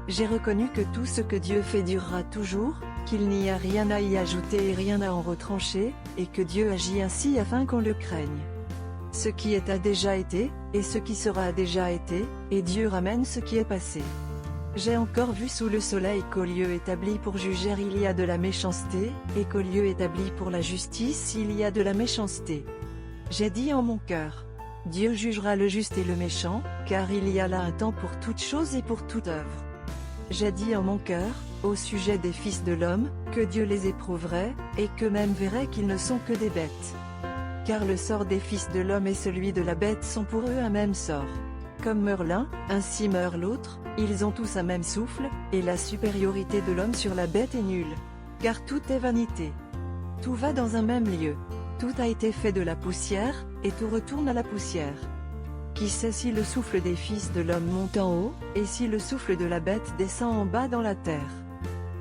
J'ai reconnu que tout ce que Dieu fait durera toujours, qu'il n'y a rien à y ajouter et rien à en retrancher, et que Dieu agit ainsi afin qu'on le craigne. Ce qui est a déjà été, et ce qui sera a déjà été, et Dieu ramène ce qui est passé. J'ai encore vu sous le soleil qu'au lieu établi pour juger il y a de la méchanceté, et qu'au lieu établi pour la justice il y a de la méchanceté. J'ai dit en mon cœur, Dieu jugera le juste et le méchant, car il y a là un temps pour toute chose et pour toute œuvre. J'ai dit en mon cœur, au sujet des fils de l'homme, que Dieu les éprouverait, et qu'eux-mêmes verraient qu'ils ne sont que des bêtes. Car le sort des fils de l'homme et celui de la bête sont pour eux un même sort. Comme meurt l'un, ainsi meurt l'autre, ils ont tous un même souffle, et la supériorité de l'homme sur la bête est nulle. Car tout est vanité. Tout va dans un même lieu. Tout a été fait de la poussière, et tout retourne à la poussière. Qui sait si le souffle des fils de l'homme monte en haut, et si le souffle de la bête descend en bas dans la terre?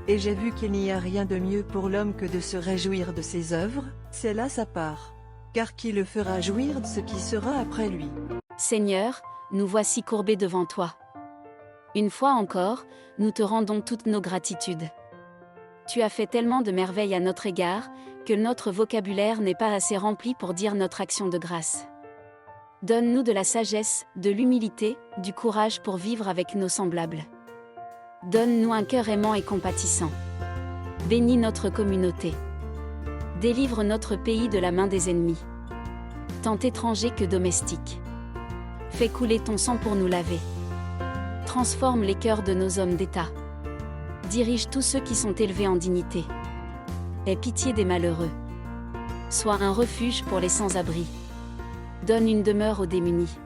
Et j'ai vu qu'il n'y a rien de mieux pour l'homme que de se réjouir de ses œuvres, c'est là sa part. Car qui le fera jouir de ce qui sera après lui? Seigneur, nous voici courbés devant toi. Une fois encore, nous te rendons toutes nos gratitudes. Tu as fait tellement de merveilles à notre égard, que notre vocabulaire n'est pas assez rempli pour dire notre action de grâce. Donne-nous de la sagesse, de l'humilité, du courage pour vivre avec nos semblables. Donne-nous un cœur aimant et compatissant. Bénis notre communauté. Délivre notre pays de la main des ennemis, tant étrangers que domestiques. Fais couler ton sang pour nous laver. Transforme les cœurs de nos hommes d'État. Dirige tous ceux qui sont élevés en dignité. Aie pitié des malheureux. Sois un refuge pour les sans-abri. Donne une demeure aux démunis.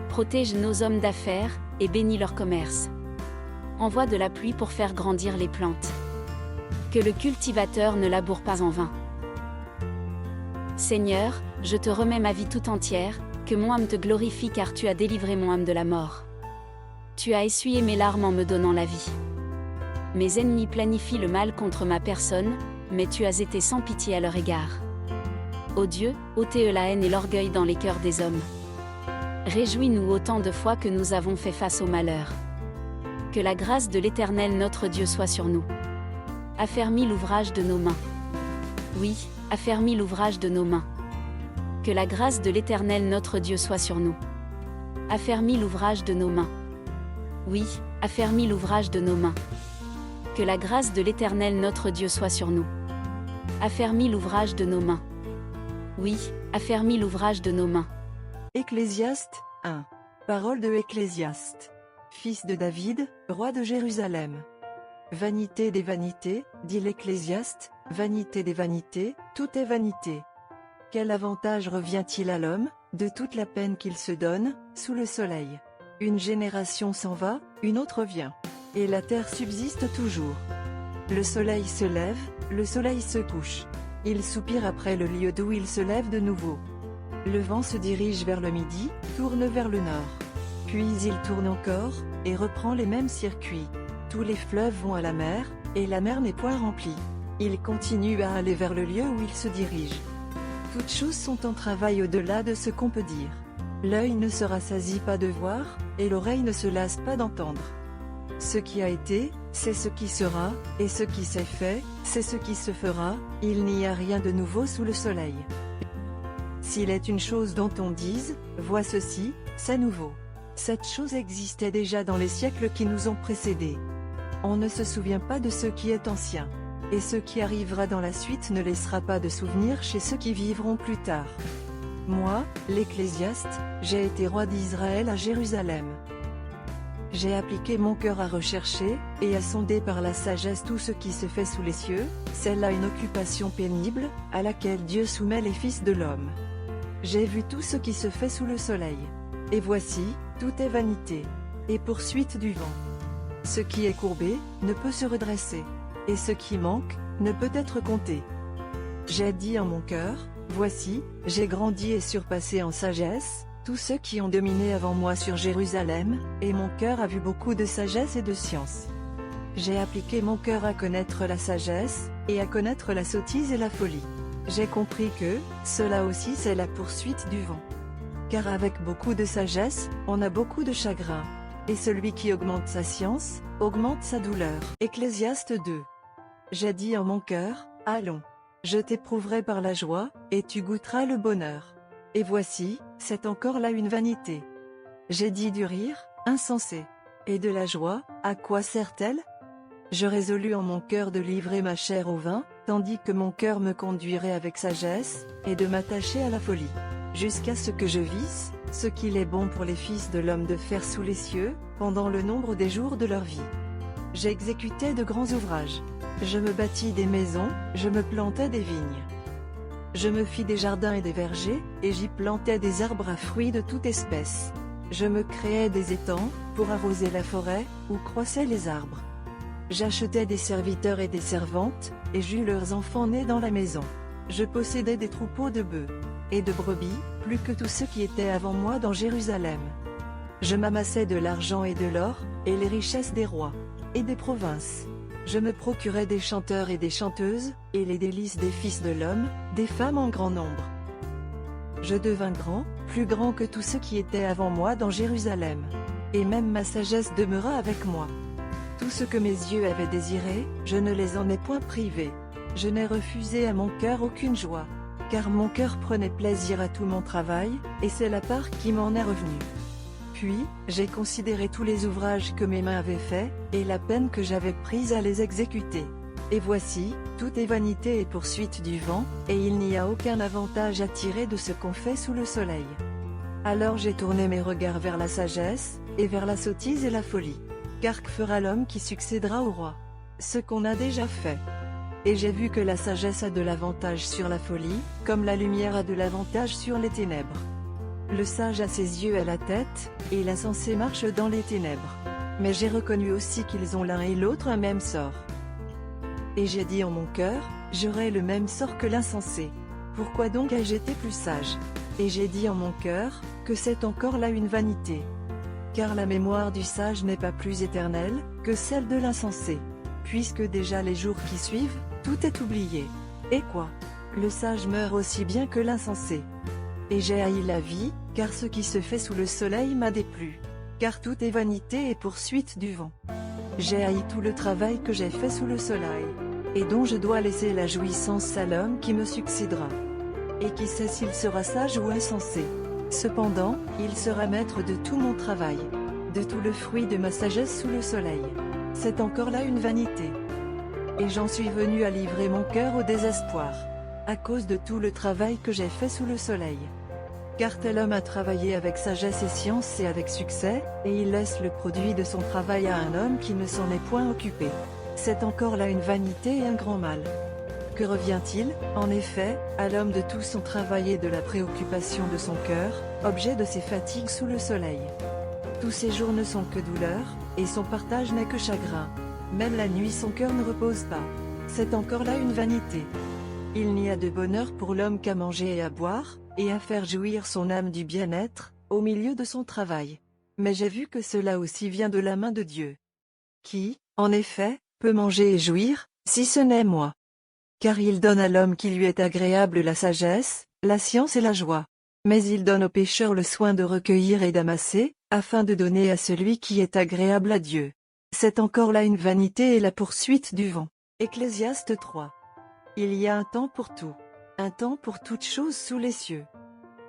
Protège nos hommes d'affaires, et bénis leur commerce. Envoie de la pluie pour faire grandir les plantes. Que le cultivateur ne laboure pas en vain. Seigneur, je te remets ma vie tout entière, que mon âme te glorifie car tu as délivré mon âme de la mort. Tu as essuyé mes larmes en me donnant la vie. Mes ennemis planifient le mal contre ma personne, mais tu as été sans pitié à leur égard. Ô Dieu, ôtez la haine et l'orgueil dans les cœurs des hommes. Réjouis-nous autant de fois que nous avons fait face au malheur. Que la grâce de l'Éternel notre Dieu soit sur nous. Affermis l'ouvrage de nos mains. Oui, affermis l'ouvrage de nos mains. Que la grâce de l'Éternel notre Dieu soit sur nous. Affermis l'ouvrage de nos mains. Oui, affermis l'ouvrage de nos mains. Que la grâce de l'Éternel notre Dieu soit sur nous. Affermis l'ouvrage de nos mains. Oui, affermis l'ouvrage de nos mains. Ecclésiaste 1. Parole de Ecclésiaste. Fils de David, roi de Jérusalem. Vanité des vanités, dit l'Ecclésiaste, vanité des vanités, tout est vanité. Quel avantage revient-il à l'homme, de toute la peine qu'il se donne, sous le soleil? Une génération s'en va, une autre vient. Et la terre subsiste toujours. Le soleil se lève, le soleil se couche. Il soupire après le lieu d'où il se lève de nouveau. Le vent se dirige vers le midi, tourne vers le nord. Puis il tourne encore, et reprend les mêmes circuits. Tous les fleuves vont à la mer, et la mer n'est point remplie. Il continue à aller vers le lieu où il se dirige. Toutes choses sont en travail au-delà de ce qu'on peut dire. L'œil ne se rassasie pas de voir, et l'oreille ne se lasse pas d'entendre. Ce qui a été, c'est ce qui sera, et ce qui s'est fait, c'est ce qui se fera, il n'y a rien de nouveau sous le soleil. S'il est une chose dont on dise, vois ceci, c'est nouveau. Cette chose existait déjà dans les siècles qui nous ont précédés. On ne se souvient pas de ce qui est ancien. Et ce qui arrivera dans la suite ne laissera pas de souvenir chez ceux qui vivront plus tard. Moi, l'Ecclésiaste, j'ai été roi d'Israël à Jérusalem. J'ai appliqué mon cœur à rechercher, et à sonder par la sagesse tout ce qui se fait sous les cieux, c'est là une occupation pénible, à laquelle Dieu soumet les fils de l'homme. J'ai vu tout ce qui se fait sous le soleil. Et voici, tout est vanité, et poursuite du vent. Ce qui est courbé, ne peut se redresser, et ce qui manque, ne peut être compté. J'ai dit en mon cœur, voici, j'ai grandi et surpassé en sagesse, tous ceux qui ont dominé avant moi sur Jérusalem, et mon cœur a vu beaucoup de sagesse et de science. J'ai appliqué mon cœur à connaître la sagesse, et à connaître la sottise et la folie. J'ai compris que, cela aussi c'est la poursuite du vent. Car avec beaucoup de sagesse, on a beaucoup de chagrin. Et celui qui augmente sa science, augmente sa douleur. Ecclésiaste 2. J'ai dit en mon cœur, allons. Je t'éprouverai par la joie, et tu goûteras le bonheur. Et voici, c'est encore là une vanité. J'ai dit du rire, insensé. Et de la joie, à quoi sert-elle? Je résolus en mon cœur de livrer ma chair au vin, tandis que mon cœur me conduirait avec sagesse, et de m'attacher à la folie. Jusqu'à ce que je visse, ce qu'il est bon pour les fils de l'homme de faire sous les cieux, pendant le nombre des jours de leur vie. J'exécutais de grands ouvrages. Je me bâtis des maisons, je me plantais des vignes. Je me fis des jardins et des vergers, et j'y plantais des arbres à fruits de toute espèce. Je me créais des étangs, pour arroser la forêt, où croissaient les arbres. J'achetais des serviteurs et des servantes, et j'eus leurs enfants nés dans la maison. Je possédais des troupeaux de bœufs et de brebis, plus que tous ceux qui étaient avant moi dans Jérusalem. Je m'amassais de l'argent et de l'or, et les richesses des rois et des provinces. Je me procurais des chanteurs et des chanteuses, et les délices des fils de l'homme, des femmes en grand nombre. Je devins grand, plus grand que tous ceux qui étaient avant moi dans Jérusalem. Et même ma sagesse demeura avec moi. Tout ce que mes yeux avaient désiré, je ne les en ai point privés. Je n'ai refusé à mon cœur aucune joie. Car mon cœur prenait plaisir à tout mon travail, et c'est la part qui m'en est revenue. Puis, j'ai considéré tous les ouvrages que mes mains avaient faits, et la peine que j'avais prise à les exécuter. Et voici, tout est vanité et poursuite du vent, et il n'y a aucun avantage à tirer de ce qu'on fait sous le soleil. Alors j'ai tourné mes regards vers la sagesse, et vers la sottise et la folie. Car que fera l'homme qui succédera au roi? Ce qu'on a déjà fait. Et j'ai vu que la sagesse a de l'avantage sur la folie, comme la lumière a de l'avantage sur les ténèbres. Le sage a ses yeux à la tête, et l'insensé marche dans les ténèbres. Mais j'ai reconnu aussi qu'ils ont l'un et l'autre un même sort. Et j'ai dit en mon cœur, j'aurai le même sort que l'insensé. Pourquoi donc ai-je été plus sage? Et j'ai dit en mon cœur, que c'est encore là une vanité. car la mémoire du sage n'est pas plus éternelle que celle de l'insensé. Puisque déjà les jours qui suivent, tout est oublié. Et quoi? Le sage meurt aussi bien que l'insensé. Et j'ai haï la vie, car ce qui se fait sous le soleil m'a déplu. Car tout est vanité et poursuite du vent. J'ai haï tout le travail que j'ai fait sous le soleil, et dont je dois laisser la jouissance à l'homme qui me succédera. Et qui sait s'il sera sage ou insensé. Cependant, il sera maître de tout mon travail, de tout le fruit de ma sagesse sous le soleil. C'est encore là une vanité. Et j'en suis venu à livrer mon cœur au désespoir, à cause de tout le travail que j'ai fait sous le soleil. Car tel homme a travaillé avec sagesse et science et avec succès, et il laisse le produit de son travail à un homme qui ne s'en est point occupé. C'est encore là une vanité et un grand mal. Que revient-il, en effet, à l'homme de tout son travail et de la préoccupation de son cœur, objet de ses fatigues sous le soleil? Tous ses jours ne sont que douleur, et son partage n'est que chagrin. Même la nuit son cœur ne repose pas. C'est encore là une vanité. Il n'y a de bonheur pour l'homme qu'à manger et à boire, et à faire jouir son âme du bien-être, au milieu de son travail. Mais j'ai vu que cela aussi vient de la main de Dieu. Qui, en effet, peut manger et jouir, si ce n'est moi? Car il donne à l'homme qui lui est agréable la sagesse, la science et la joie. Mais il donne au pécheur le soin de recueillir et d'amasser, afin de donner à celui qui est agréable à Dieu. C'est encore là une vanité et la poursuite du vent. Ecclésiaste 3. Il y a un temps pour tout. Un temps pour toutes choses sous les cieux.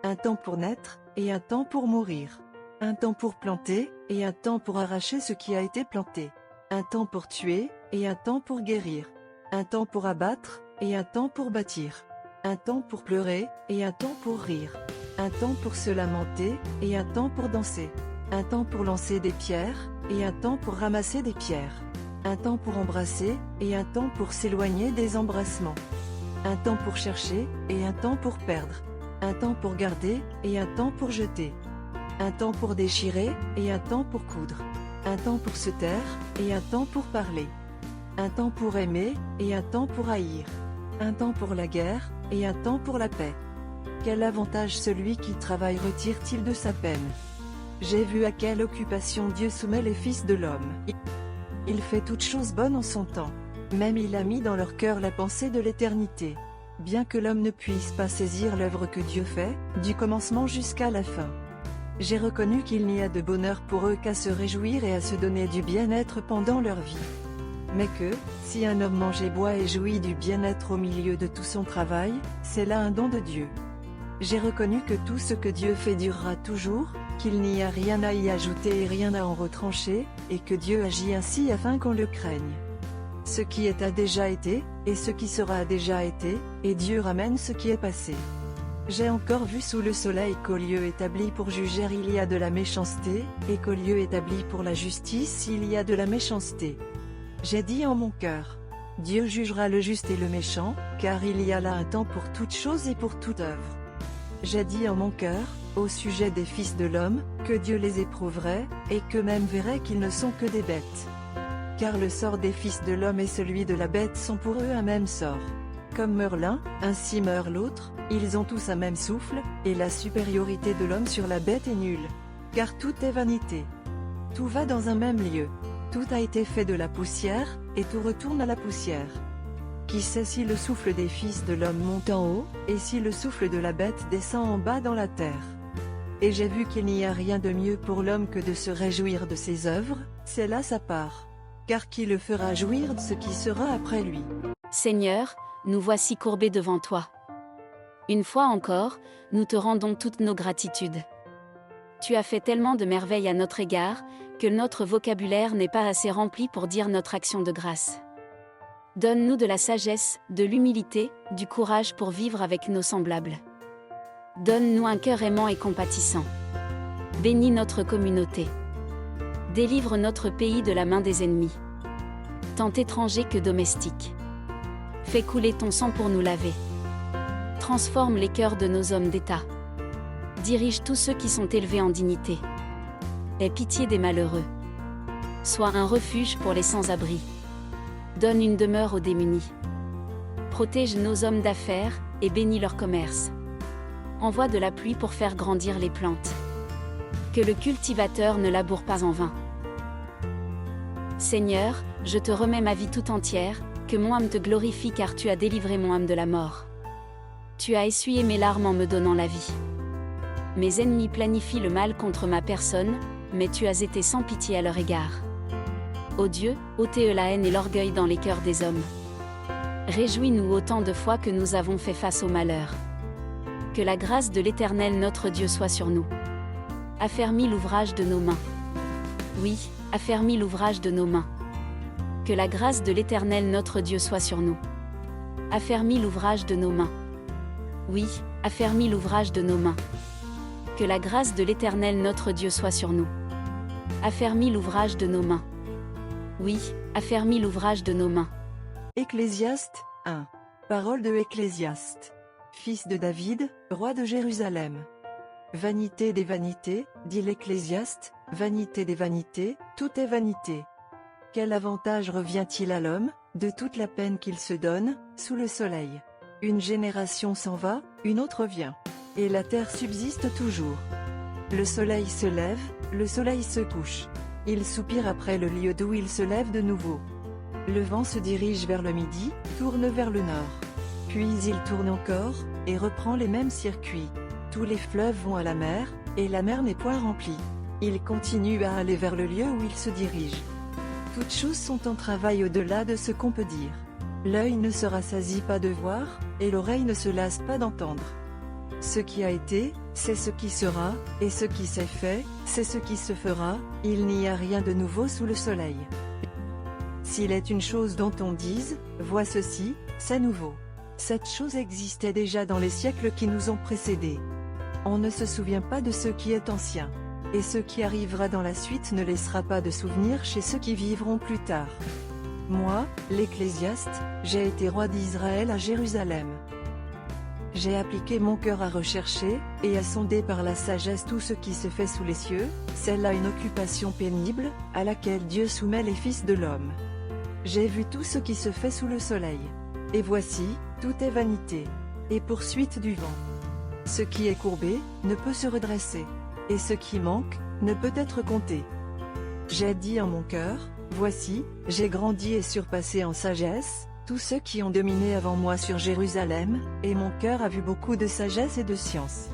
Un temps pour naître, et un temps pour mourir. Un temps pour planter, et un temps pour arracher ce qui a été planté. Un temps pour tuer, et un temps pour guérir. Un temps pour abattre, et un temps pour bâtir. Un temps pour pleurer, et un temps pour rire. Un temps pour se lamenter, et un temps pour danser. Un temps pour lancer des pierres, et un temps pour ramasser des pierres. Un temps pour embrasser, et un temps pour s'éloigner des embrassements. Un temps pour chercher, et un temps pour perdre. Un temps pour garder, et un temps pour jeter. Un temps pour déchirer, et un temps pour coudre. Un temps pour se taire, et un temps pour parler. Un temps pour aimer, et un temps pour haïr. Un temps pour la guerre, et un temps pour la paix. Quel avantage celui qui travaille retire-t-il de sa peine? J'ai vu à quelle occupation Dieu soumet les fils de l'homme. Il fait toutes choses bonnes en son temps. Même il a mis dans leur cœur la pensée de l'éternité. Bien que l'homme ne puisse pas saisir l'œuvre que Dieu fait, du commencement jusqu'à la fin. J'ai reconnu qu'il n'y a de bonheur pour eux qu'à se réjouir et à se donner du bien-être pendant leur vie. Mais que, si un homme mange et boit et jouit du bien-être au milieu de tout son travail, c'est là un don de Dieu. J'ai reconnu que tout ce que Dieu fait durera toujours, qu'il n'y a rien à y ajouter et rien à en retrancher, et que Dieu agit ainsi afin qu'on le craigne. Ce qui est a déjà été, et ce qui sera a déjà été, et Dieu ramène ce qui est passé. J'ai encore vu sous le soleil qu'au lieu établi pour juger il y a de la méchanceté, et qu'au lieu établi pour la justice il y a de la méchanceté. J'ai dit en mon cœur, Dieu jugera le juste et le méchant, car il y a là un temps pour toute chose et pour toute œuvre. J'ai dit en mon cœur, au sujet des fils de l'homme, que Dieu les éprouverait, et qu'eux-mêmes verraient qu'ils ne sont que des bêtes. Car le sort des fils de l'homme et celui de la bête sont pour eux un même sort. Comme meurt l'un, ainsi meurt l'autre, ils ont tous un même souffle, et la supériorité de l'homme sur la bête est nulle. Car tout est vanité. Tout va dans un même lieu. Tout a été fait de la poussière, et tout retourne à la poussière. Qui sait si le souffle des fils de l'homme monte en haut, et si le souffle de la bête descend en bas dans la terre? Et j'ai vu qu'il n'y a rien de mieux pour l'homme que de se réjouir de ses œuvres, c'est là sa part. Car qui le fera jouir de ce qui sera après lui? Seigneur, nous voici courbés devant toi. Une fois encore, nous te rendons toutes nos gratitudes. Tu as fait tellement de merveilles à notre égard, que notre vocabulaire n'est pas assez rempli pour dire notre action de grâce. Donne-nous de la sagesse, de l'humilité, du courage pour vivre avec nos semblables. Donne-nous un cœur aimant et compatissant. Bénis notre communauté. Délivre notre pays de la main des ennemis, tant étrangers que domestiques. Fais couler ton sang pour nous laver. Transforme les cœurs de nos hommes d'État. Dirige tous ceux qui sont élevés en dignité. Aie pitié des malheureux. Sois un refuge pour les sans-abri. Donne une demeure aux démunis. Protège nos hommes d'affaires, et bénis leur commerce. Envoie de la pluie pour faire grandir les plantes. Que le cultivateur ne laboure pas en vain. Seigneur, je te remets ma vie tout entière, que mon âme te glorifie car tu as délivré mon âme de la mort. Tu as essuyé mes larmes en me donnant la vie. Mes ennemis planifient le mal contre ma personne, mais tu as été sans pitié à leur égard. Ô Dieu, ôtez la haine et l'orgueil dans les cœurs des hommes. Réjouis-nous autant de fois que nous avons fait face au malheur. Que la grâce de l'Éternel notre Dieu soit sur nous. Affermis l'ouvrage de nos mains. Oui, affermis l'ouvrage de nos mains. Que la grâce de l'Éternel notre Dieu soit sur nous. Affermis l'ouvrage de nos mains. Oui, affermis l'ouvrage de nos mains. Que la grâce de l'Éternel notre Dieu soit sur nous. Affermis l'ouvrage de nos mains. Oui, affermis l'ouvrage de nos mains. Ecclésiaste 1. Parole de Ecclésiaste. Fils de David, roi de Jérusalem. Vanité des vanités, dit l'Ecclésiaste, vanité des vanités, tout est vanité. Quel avantage revient-il à l'homme, de toute la peine qu'il se donne, sous le soleil? Une génération s'en va, une autre vient. Et la terre subsiste toujours. Le soleil se lève, le soleil se couche. Il soupire après le lieu d'où il se lève de nouveau. Le vent se dirige vers le midi, tourne vers le nord. Puis il tourne encore, et reprend les mêmes circuits. Tous les fleuves vont à la mer, et la mer n'est point remplie. Il continue à aller vers le lieu où il se dirige. Toutes choses sont en travail au-delà de ce qu'on peut dire. L'œil ne se rassasie pas de voir, et l'oreille ne se lasse pas d'entendre. Ce qui a été, c'est ce qui sera, et ce qui s'est fait, c'est ce qui se fera, il n'y a rien de nouveau sous le soleil. S'il est une chose dont on dise, vois ceci, c'est nouveau. Cette chose existait déjà dans les siècles qui nous ont précédés. On ne se souvient pas de ce qui est ancien. Et ce qui arrivera dans la suite ne laissera pas de souvenir chez ceux qui vivront plus tard. Moi, l'Ecclésiaste, j'ai été roi d'Israël à Jérusalem. J'ai appliqué mon cœur à rechercher, et à sonder par la sagesse tout ce qui se fait sous les cieux, c'est là une occupation pénible, à laquelle Dieu soumet les fils de l'homme. J'ai vu tout ce qui se fait sous le soleil. Et voici, tout est vanité, et poursuite du vent. Ce qui est courbé, ne peut se redresser, et ce qui manque, ne peut être compté. J'ai dit en mon cœur, voici, j'ai grandi et surpassé en sagesse, tous ceux qui ont dominé avant moi sur Jérusalem, et mon cœur a vu beaucoup de sagesse et de science.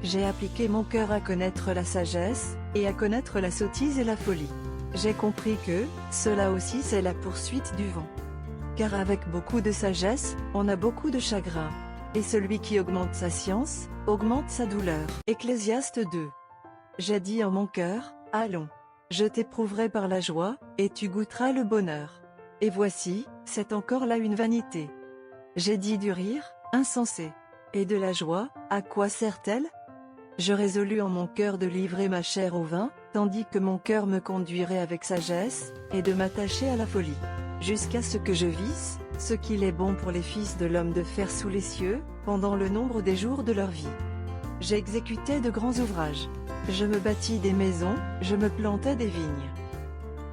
J'ai appliqué mon cœur à connaître la sagesse, et à connaître la sottise et la folie. J'ai compris que, cela aussi c'est la poursuite du vent. Car avec beaucoup de sagesse, on a beaucoup de chagrin. Et celui qui augmente sa science, augmente sa douleur. Ecclésiaste 2. J'ai dit en mon cœur, allons. Je t'éprouverai par la joie, et tu goûteras le bonheur. Et voici, c'est encore là une vanité. J'ai dit du rire, insensé. Et de la joie, à quoi sert-elle? Je résolus en mon cœur de livrer ma chair au vin, tandis que mon cœur me conduirait avec sagesse, et de m'attacher à la folie. Jusqu'à ce que je visse, ce qu'il est bon pour les fils de l'homme de faire sous les cieux, pendant le nombre des jours de leur vie. J'exécutais de grands ouvrages. Je me bâtis des maisons, je me plantais des vignes.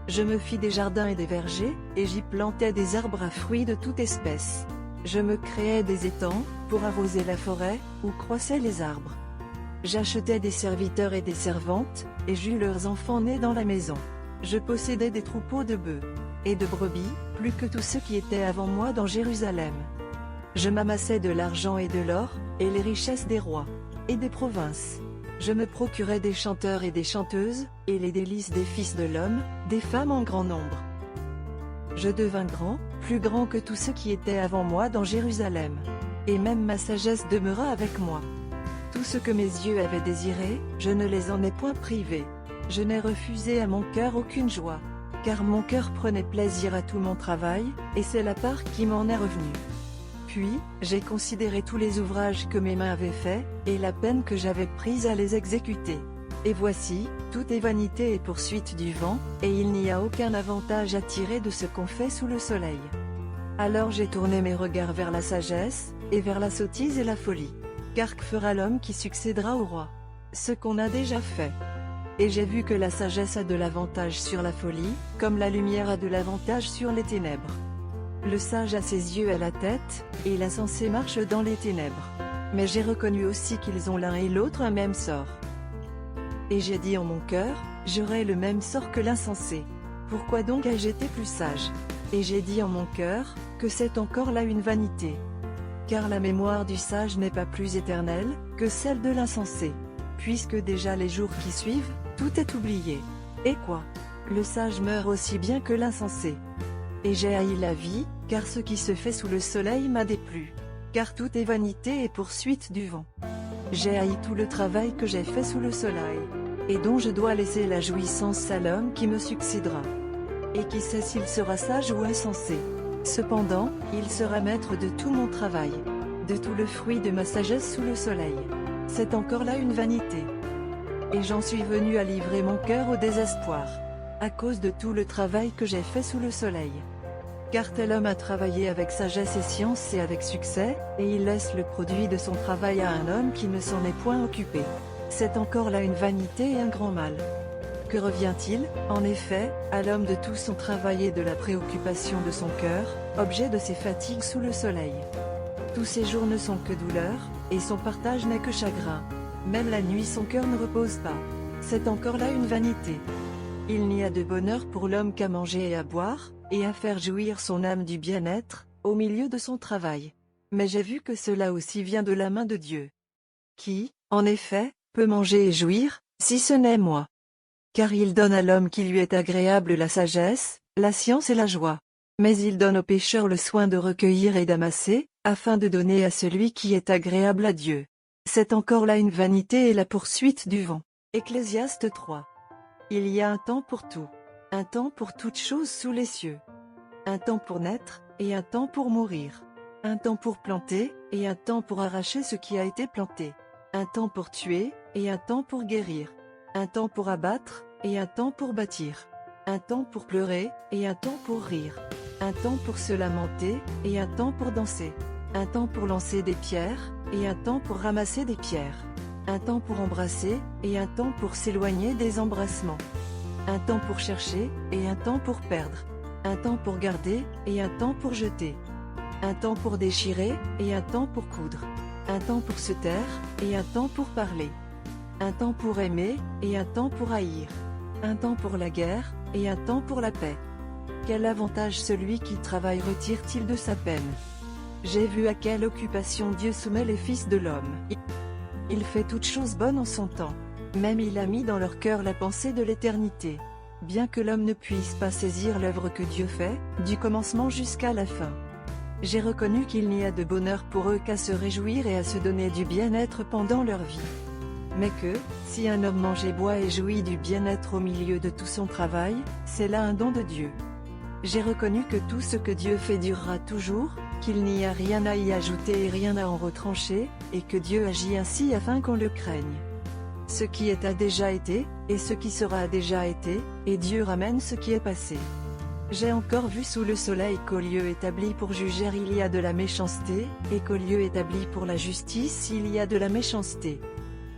Je me fis des jardins et des vergers, et j'y plantais des arbres à fruits de toute espèce. Je me créais des étangs, pour arroser la forêt, où croissaient les arbres. J'achetais des serviteurs et des servantes, et j'eus leurs enfants nés dans la maison. Je possédais des troupeaux de bœufs et de brebis, plus que tous ceux qui étaient avant moi dans Jérusalem. Je m'amassais de l'argent et de l'or, et les richesses des rois et des provinces. Je me procurais des chanteurs et des chanteuses, et les délices des fils de l'homme, des femmes en grand nombre. Je devins grand, plus grand que tous ceux qui étaient avant moi dans Jérusalem. Et même ma sagesse demeura avec moi. Tout ce que mes yeux avaient désiré, je ne les en ai point privés. Je n'ai refusé à mon cœur aucune joie. Car mon cœur prenait plaisir à tout mon travail, et c'est la part qui m'en est revenue. Puis, j'ai considéré tous les ouvrages que mes mains avaient faits, et la peine que j'avais prise à les exécuter. Et voici, tout est vanité et poursuite du vent, et il n'y a aucun avantage à tirer de ce qu'on fait sous le soleil. Alors j'ai tourné mes regards vers la sagesse, et vers la sottise et la folie. Car que fera l'homme qui succédera au roi? Ce qu'on a déjà fait. Et j'ai vu que la sagesse a de l'avantage sur la folie, comme la lumière a de l'avantage sur les ténèbres. Le sage a ses yeux à la tête, et l'insensé marche dans les ténèbres. Mais j'ai reconnu aussi qu'ils ont l'un et l'autre un même sort. Et j'ai dit en mon cœur, j'aurai le même sort que l'insensé. Pourquoi donc ai-je été plus sage? Et j'ai dit en mon cœur, que c'est encore là une vanité. Car la mémoire du sage n'est pas plus éternelle, que celle de l'insensé. Puisque déjà les jours qui suivent, tout est oublié. Et quoi? Le sage meurt aussi bien que l'insensé. Et j'ai haï la vie, car ce qui se fait sous le soleil m'a déplu. Car tout est vanité et poursuite du vent. J'ai haï tout le travail que j'ai fait sous le soleil, et dont je dois laisser la jouissance à l'homme qui me succédera. Et qui sait s'il sera sage ou insensé. Cependant, il sera maître de tout mon travail, de tout le fruit de ma sagesse sous le soleil. C'est encore là une vanité. Et j'en suis venu à livrer mon cœur au désespoir, à cause de tout le travail que j'ai fait sous le soleil. Car tel homme a travaillé avec sagesse et science et avec succès, et il laisse le produit de son travail à un homme qui ne s'en est point occupé. C'est encore là une vanité et un grand mal. Que revient-il, en effet, à l'homme de tout son travail et de la préoccupation de son cœur, objet de ses fatigues sous le soleil? Tous ses jours ne sont que douleur, et son partage n'est que chagrin. Même la nuit son cœur ne repose pas. C'est encore là une vanité. Il n'y a de bonheur pour l'homme qu'à manger et à boire, et à faire jouir son âme du bien-être, au milieu de son travail. Mais j'ai vu que cela aussi vient de la main de Dieu. Qui, en effet, peut manger et jouir, si ce n'est moi? Car il donne à l'homme qui lui est agréable la sagesse, la science et la joie. Mais il donne au pécheur le soin de recueillir et d'amasser, afin de donner à celui qui est agréable à Dieu. C'est encore là une vanité et la poursuite du vent. Ecclésiaste 3. Il y a un temps pour tout. Un temps pour toutes choses sous les cieux. Un temps pour naître, et un temps pour mourir. Un temps pour planter, et un temps pour arracher ce qui a été planté. Un temps pour tuer, et un temps pour guérir. Un temps pour abattre, et un temps pour bâtir. Un temps pour pleurer, et un temps pour rire. Un temps pour se lamenter, et un temps pour danser. Un temps pour lancer des pierres, et un temps pour ramasser des pierres. Un temps pour embrasser, et un temps pour s'éloigner des embrassements. Un temps pour chercher, et un temps pour perdre. Un temps pour garder, et un temps pour jeter. Un temps pour déchirer, et un temps pour coudre. Un temps pour se taire, et un temps pour parler. Un temps pour aimer, et un temps pour haïr. Un temps pour la guerre, et un temps pour la paix. Quel avantage celui qui travaille retire-t-il de sa peine? J'ai vu à quelle occupation Dieu soumet les fils de l'homme. Il fait toutes choses bonnes en son temps. Même il a mis dans leur cœur la pensée de l'éternité. Bien que l'homme ne puisse pas saisir l'œuvre que Dieu fait, du commencement jusqu'à la fin. J'ai reconnu qu'il n'y a de bonheur pour eux qu'à se réjouir et à se donner du bien-être pendant leur vie. Mais que, si un homme mange et boit et jouit du bien-être au milieu de tout son travail, c'est là un don de Dieu. J'ai reconnu que tout ce que Dieu fait durera toujours, qu'il n'y a rien à y ajouter et rien à en retrancher, et que Dieu agit ainsi afin qu'on le craigne. Ce qui est a déjà été, et ce qui sera a déjà été, et Dieu ramène ce qui est passé. J'ai encore vu sous le soleil qu'au lieu établi pour juger il y a de la méchanceté, et qu'au lieu établi pour la justice il y a de la méchanceté.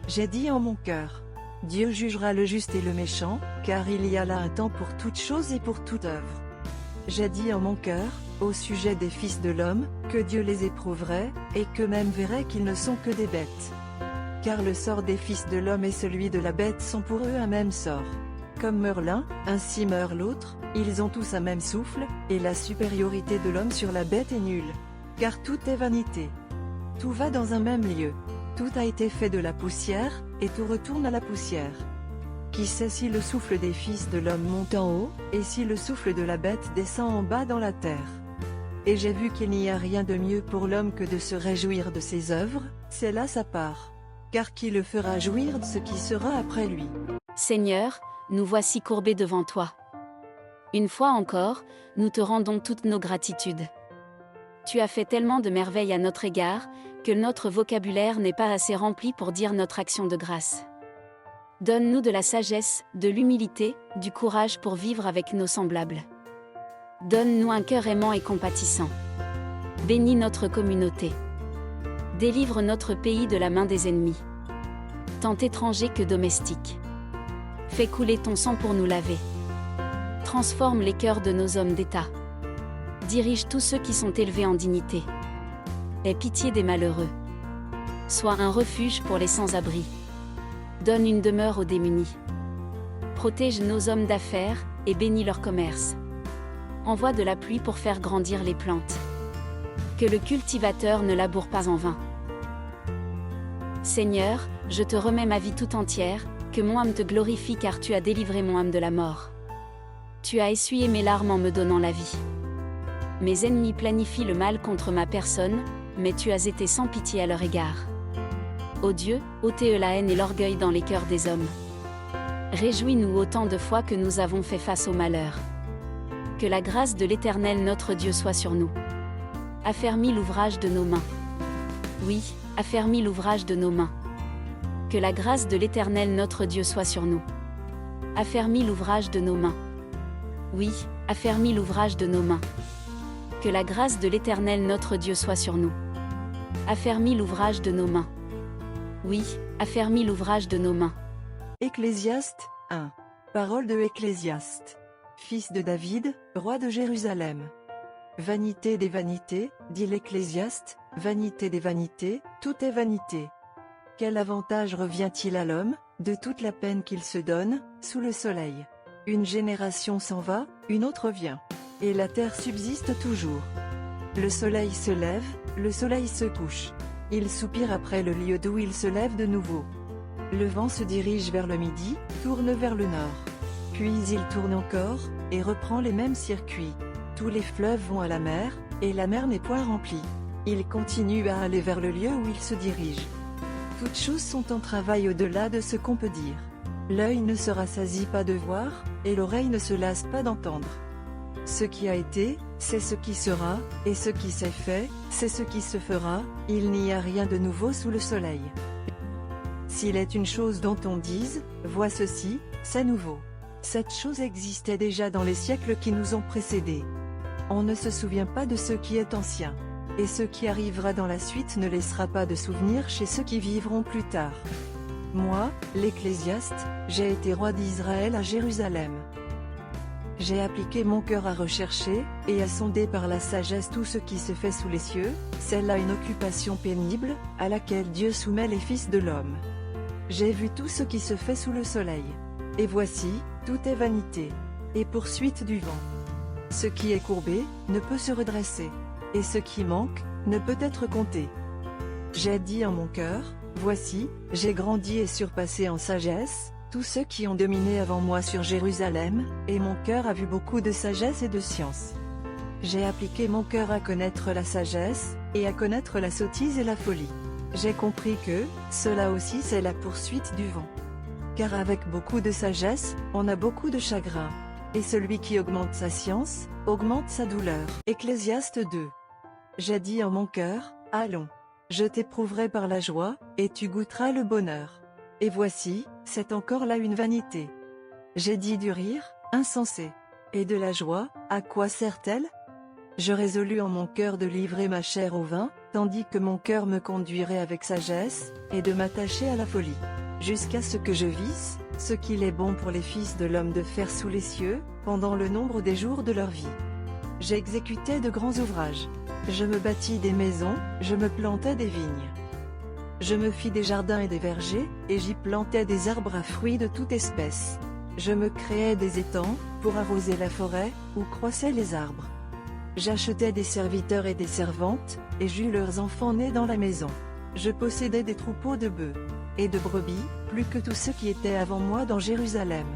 J'ai dit en mon cœur, Dieu jugera le juste et le méchant, car il y a là un temps pour toute chose et pour toute œuvre. J'ai dit en mon cœur, au sujet des fils de l'homme, que Dieu les éprouverait, et qu'eux-mêmes verraient qu'ils ne sont que des bêtes. Car le sort des fils de l'homme et celui de la bête sont pour eux un même sort. Comme meurt l'un, ainsi meurt l'autre, ils ont tous un même souffle, et la supériorité de l'homme sur la bête est nulle. Car tout est vanité. Tout va dans un même lieu. Tout a été fait de la poussière, et tout retourne à la poussière. Qui sait si le souffle des fils de l'homme monte en haut, et si le souffle de la bête descend en bas dans la terre? Et j'ai vu qu'il n'y a rien de mieux pour l'homme que de se réjouir de ses œuvres, c'est là sa part. Car qui le fera jouir de ce qui sera après lui? Seigneur, nous voici courbés devant toi. Une fois encore, nous te rendons toutes nos gratitudes. Tu as fait tellement de merveilles à notre égard, que notre vocabulaire n'est pas assez rempli pour dire notre action de grâce. Donne-nous de la sagesse, de l'humilité, du courage pour vivre avec nos semblables. Donne-nous un cœur aimant et compatissant. Bénis notre communauté. Délivre notre pays de la main des ennemis, tant étrangers que domestiques. Fais couler ton sang pour nous laver. Transforme les cœurs de nos hommes d'État. Dirige tous ceux qui sont élevés en dignité. Aie pitié des malheureux. Sois un refuge pour les sans-abri. Donne une demeure aux démunis. Protège nos hommes d'affaires, et bénis leur commerce. Envoie de la pluie pour faire grandir les plantes. Que le cultivateur ne laboure pas en vain. Seigneur, je te remets ma vie tout entière, que mon âme te glorifie car tu as délivré mon âme de la mort. Tu as essuyé mes larmes en me donnant la vie. Mes ennemis planifient le mal contre ma personne, mais tu as été sans pitié à leur égard. Ô Dieu, ôtez la haine et l'orgueil dans les cœurs des hommes. Réjouis-nous autant de fois que nous avons fait face au malheur. Que la grâce de l'Éternel notre Dieu soit sur nous. Affermis l'ouvrage de nos mains. Oui, affermis l'ouvrage de nos mains. Que la grâce de l'Éternel notre Dieu soit sur nous. Affermis l'ouvrage de nos mains. Oui, affermis l'ouvrage de nos mains. Que la grâce de l'Éternel notre Dieu soit sur nous. Affermis l'ouvrage de nos mains. Oui, affermis l'ouvrage de nos mains. Ecclésiaste 1. Parole de Ecclésiaste. Fils de David, roi de Jérusalem. Vanité des vanités, dit l'Ecclésiaste, vanité des vanités, tout est vanité. Quel avantage revient-il à l'homme, de toute la peine qu'il se donne, sous le soleil? Une génération s'en va, une autre vient. Et la terre subsiste toujours. Le soleil se lève, le soleil se couche. Il soupire après le lieu d'où il se lève de nouveau. Le vent se dirige vers le midi, tourne vers le nord. Puis il tourne encore, et reprend les mêmes circuits. Tous les fleuves vont à la mer, et la mer n'est point remplie. Il continue à aller vers le lieu où il se dirige. Toutes choses sont en travail au-delà de ce qu'on peut dire. L'œil ne se rassasie pas de voir, et l'oreille ne se lasse pas d'entendre. Ce qui a été, c'est ce qui sera, et ce qui s'est fait, c'est ce qui se fera, il n'y a rien de nouveau sous le soleil. S'il est une chose dont on dise, vois ceci, c'est nouveau. Cette chose existait déjà dans les siècles qui nous ont précédés. On ne se souvient pas de ce qui est ancien. Et ce qui arrivera dans la suite ne laissera pas de souvenir chez ceux qui vivront plus tard. Moi, l'Ecclésiaste, j'ai été roi d'Israël à Jérusalem. J'ai appliqué mon cœur à rechercher, et à sonder par la sagesse tout ce qui se fait sous les cieux, c'est là une occupation pénible, à laquelle Dieu soumet les fils de l'homme. J'ai vu tout ce qui se fait sous le soleil. Et voici, tout est vanité, et poursuite du vent. Ce qui est courbé, ne peut se redresser, et ce qui manque, ne peut être compté. J'ai dit en mon cœur, voici, j'ai grandi et surpassé en sagesse, tous ceux qui ont dominé avant moi sur Jérusalem, et mon cœur a vu beaucoup de sagesse et de science. J'ai appliqué mon cœur à connaître la sagesse, et à connaître la sottise et la folie. J'ai compris que, cela aussi c'est la poursuite du vent. Car avec beaucoup de sagesse, on a beaucoup de chagrin. Et celui qui augmente sa science, augmente sa douleur. Ecclésiaste 2. J'ai dit en mon cœur, allons. Je t'éprouverai par la joie, et tu goûteras le bonheur. Et voici, c'est encore là une vanité. J'ai dit du rire, insensé. Et de la joie, à quoi sert-elle? Je résolus en mon cœur de livrer ma chair au vin, tandis que mon cœur me conduirait avec sagesse, et de m'attacher à la folie. Jusqu'à ce que je visse, ce qu'il est bon pour les fils de l'homme de faire sous les cieux, pendant le nombre des jours de leur vie. J'exécutais de grands ouvrages. Je me bâtis des maisons, je me plantais des vignes. Je me fis des jardins et des vergers, et j'y plantais des arbres à fruits de toute espèce. Je me créais des étangs, pour arroser la forêt, où croissaient les arbres. J'achetais des serviteurs et des servantes, et j'eus leurs enfants nés dans la maison. Je possédais des troupeaux de bœufs et de brebis, plus que tous ceux qui étaient avant moi dans Jérusalem.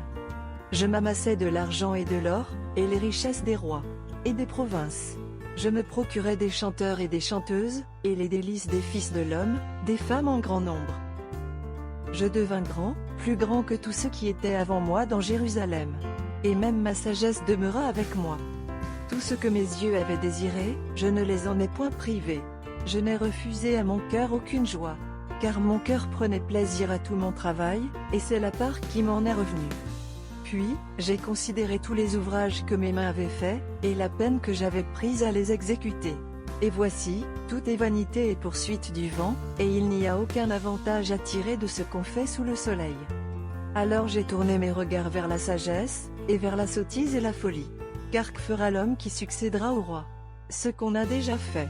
Je m'amassais de l'argent et de l'or, et les richesses des rois et des provinces. Je me procurais des chanteurs et des chanteuses, et les délices des fils de l'homme, des femmes en grand nombre. Je devins grand, plus grand que tous ceux qui étaient avant moi dans Jérusalem. Et même ma sagesse demeura avec moi. Tout ce que mes yeux avaient désiré, je ne les en ai point privés. Je n'ai refusé à mon cœur aucune joie. Car mon cœur prenait plaisir à tout mon travail, et c'est la part qui m'en est revenue. Puis, j'ai considéré tous les ouvrages que mes mains avaient faits, et la peine que j'avais prise à les exécuter. Et voici, tout est vanité et poursuite du vent, et il n'y a aucun avantage à tirer de ce qu'on fait sous le soleil. Alors j'ai tourné mes regards vers la sagesse, et vers la sottise et la folie. Car que fera l'homme qui succédera au roi? Ce qu'on a déjà fait.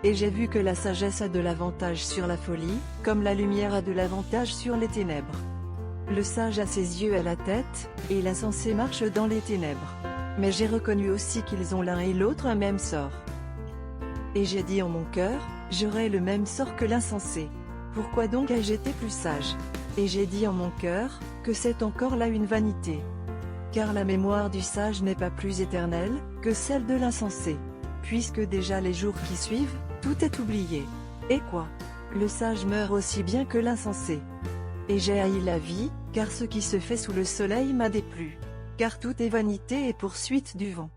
Et j'ai vu que la sagesse a de l'avantage sur la folie, comme la lumière a de l'avantage sur les ténèbres. Le sage a ses yeux à la tête, et l'insensé marche dans les ténèbres. Mais j'ai reconnu aussi qu'ils ont l'un et l'autre un même sort. Et j'ai dit en mon cœur, j'aurai le même sort que l'insensé. Pourquoi donc ai-je été plus sage? Et j'ai dit en mon cœur, que c'est encore là une vanité. Car la mémoire du sage n'est pas plus éternelle, que celle de l'insensé. Puisque déjà les jours qui suivent, tout est oublié. Et quoi? Le sage meurt aussi bien que l'insensé. Et j'ai haï la vie, car ce qui se fait sous le soleil m'a déplu. Car tout est vanité et poursuite du vent.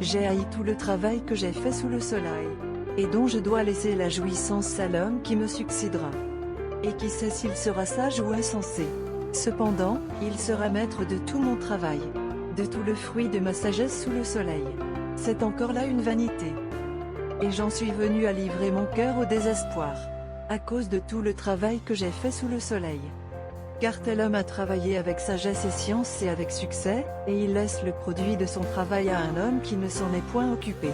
J'ai haï tout le travail que j'ai fait sous le soleil, et dont je dois laisser la jouissance à l'homme qui me succédera. Et qui sait s'il sera sage ou insensé. Cependant, il sera maître de tout mon travail, de tout le fruit de ma sagesse sous le soleil. C'est encore là une vanité. Et j'en suis venu à livrer mon cœur au désespoir, à cause de tout le travail que j'ai fait sous le soleil. Car tel homme a travaillé avec sagesse et science et avec succès, et il laisse le produit de son travail à un homme qui ne s'en est point occupé.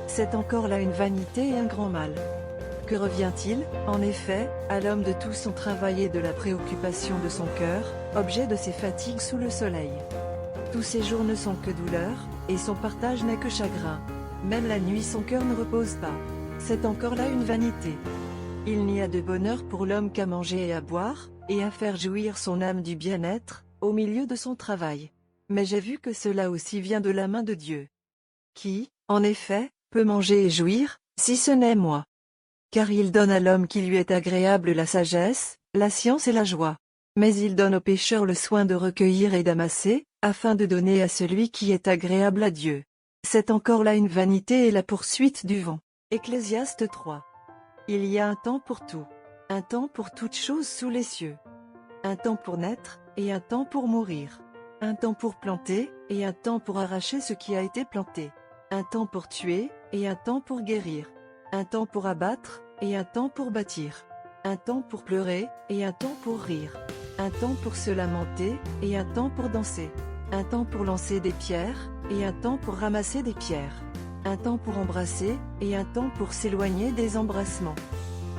C'est encore là une vanité et un grand mal. Que revient-il, en effet, à l'homme de tout son travail et de la préoccupation de son cœur, objet de ses fatigues sous le soleil? Tous ses jours ne sont que douleur, et son partage n'est que chagrin. Même la nuit son cœur ne repose pas. C'est encore là une vanité. Il n'y a de bonheur pour l'homme qu'à manger et à boire, et à faire jouir son âme du bien-être, au milieu de son travail. Mais j'ai vu que cela aussi vient de la main de Dieu. Qui, en effet, peut manger et jouir, si ce n'est moi? Car il donne à l'homme qui lui est agréable la sagesse, la science et la joie. Mais il donne au pécheur le soin de recueillir et d'amasser, afin de donner à celui qui est agréable à Dieu. C'est encore là une vanité et la poursuite du vent. Ecclésiaste 3. Il y a un temps pour tout. Un temps pour toutes choses sous les cieux. Un temps pour naître, et un temps pour mourir. Un temps pour planter, et un temps pour arracher ce qui a été planté. Un temps pour tuer, et un temps pour guérir. Un temps pour abattre, et un temps pour bâtir. Un temps pour pleurer, et un temps pour rire. Un temps pour se lamenter, et un temps pour danser. Un temps pour lancer des pierres, et un temps pour ramasser des pierres. Un temps pour embrasser, et un temps pour s'éloigner des embrassements.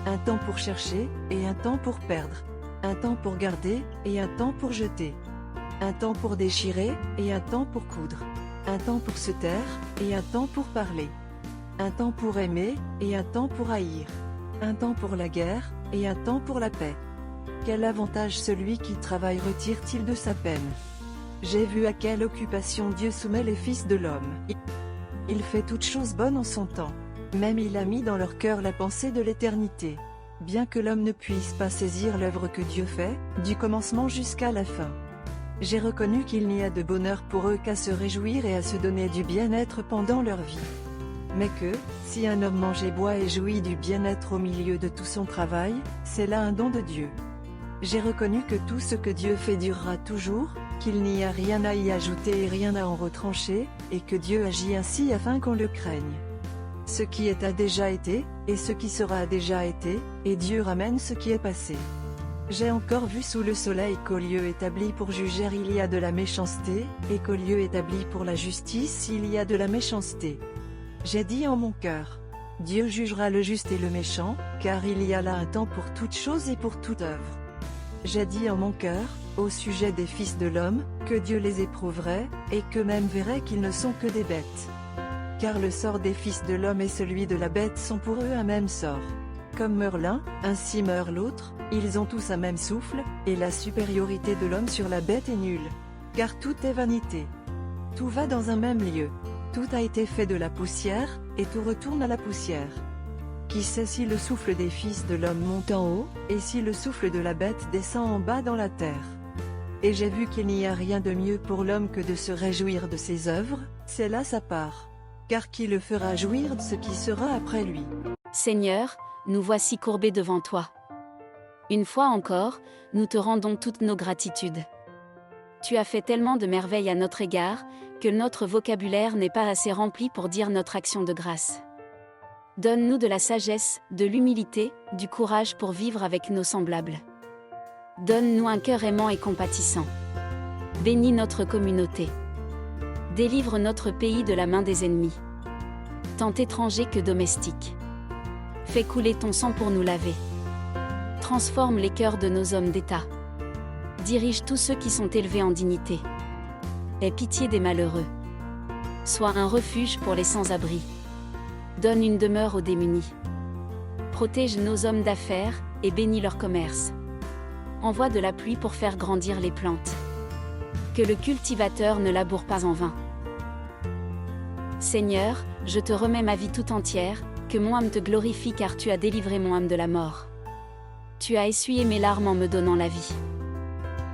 Un temps pour chercher, et un temps pour perdre. Un temps pour garder, et un temps pour jeter. Un temps pour déchirer, et un temps pour coudre. Un temps pour se taire, et un temps pour parler. Un temps pour aimer, et un temps pour haïr. Un temps pour la guerre, et un temps pour la paix. Quel avantage celui qui travaille retire-t-il de sa peine? J'ai vu à quelle occupation Dieu soumet les fils de l'homme. Il fait toutes choses bonnes en son temps. Même il a mis dans leur cœur la pensée de l'éternité. Bien que l'homme ne puisse pas saisir l'œuvre que Dieu fait, du commencement jusqu'à la fin. J'ai reconnu qu'il n'y a de bonheur pour eux qu'à se réjouir et à se donner du bien-être pendant leur vie. Mais que, si un homme mange et boit et jouit du bien-être au milieu de tout son travail, c'est là un don de Dieu. J'ai reconnu que tout ce que Dieu fait durera toujours, qu'il n'y a rien à y ajouter et rien à en retrancher, et que Dieu agit ainsi afin qu'on le craigne. Ce qui est a déjà été, et ce qui sera a déjà été, et Dieu ramène ce qui est passé. J'ai encore vu sous le soleil qu'au lieu établi pour juger il y a de la méchanceté, et qu'au lieu établi pour la justice il y a de la méchanceté. J'ai dit en mon cœur, Dieu jugera le juste et le méchant, car il y a là un temps pour toute chose et pour toute œuvre. J'ai dit en mon cœur, au sujet des fils de l'homme, que Dieu les éprouverait, et qu'eux-mêmes verraient qu'ils ne sont que des bêtes. Car le sort des fils de l'homme et celui de la bête sont pour eux un même sort. Comme meurt l'un, ainsi meurt l'autre, ils ont tous un même souffle, et la supériorité de l'homme sur la bête est nulle. Car tout est vanité. Tout va dans un même lieu. Tout a été fait de la poussière, et tout retourne à la poussière. Qui sait si le souffle des fils de l'homme monte en haut, et si le souffle de la bête descend en bas dans la terre? Et j'ai vu qu'il n'y a rien de mieux pour l'homme que de se réjouir de ses œuvres, c'est là sa part. Car qui le fera jouir de ce qui sera après lui? Seigneur, nous voici courbés devant toi. Une fois encore, nous te rendons toutes nos gratitudes. Tu as fait tellement de merveilles à notre égard, que notre vocabulaire n'est pas assez rempli pour dire notre action de grâce. Donne-nous de la sagesse, de l'humilité, du courage pour vivre avec nos semblables. Donne-nous un cœur aimant et compatissant. Bénis notre communauté. Délivre notre pays de la main des ennemis, tant étrangers que domestiques. Fais couler ton sang pour nous laver. Transforme les cœurs de nos hommes d'État. Dirige tous ceux qui sont élevés en dignité. Aie pitié des malheureux. Sois un refuge pour les sans-abri. Donne une demeure aux démunis. Protège nos hommes d'affaires, et bénis leur commerce. Envoie de la pluie pour faire grandir les plantes. Que le cultivateur ne laboure pas en vain. Seigneur, je te remets ma vie tout entière, que mon âme te glorifie car tu as délivré mon âme de la mort. Tu as essuyé mes larmes en me donnant la vie.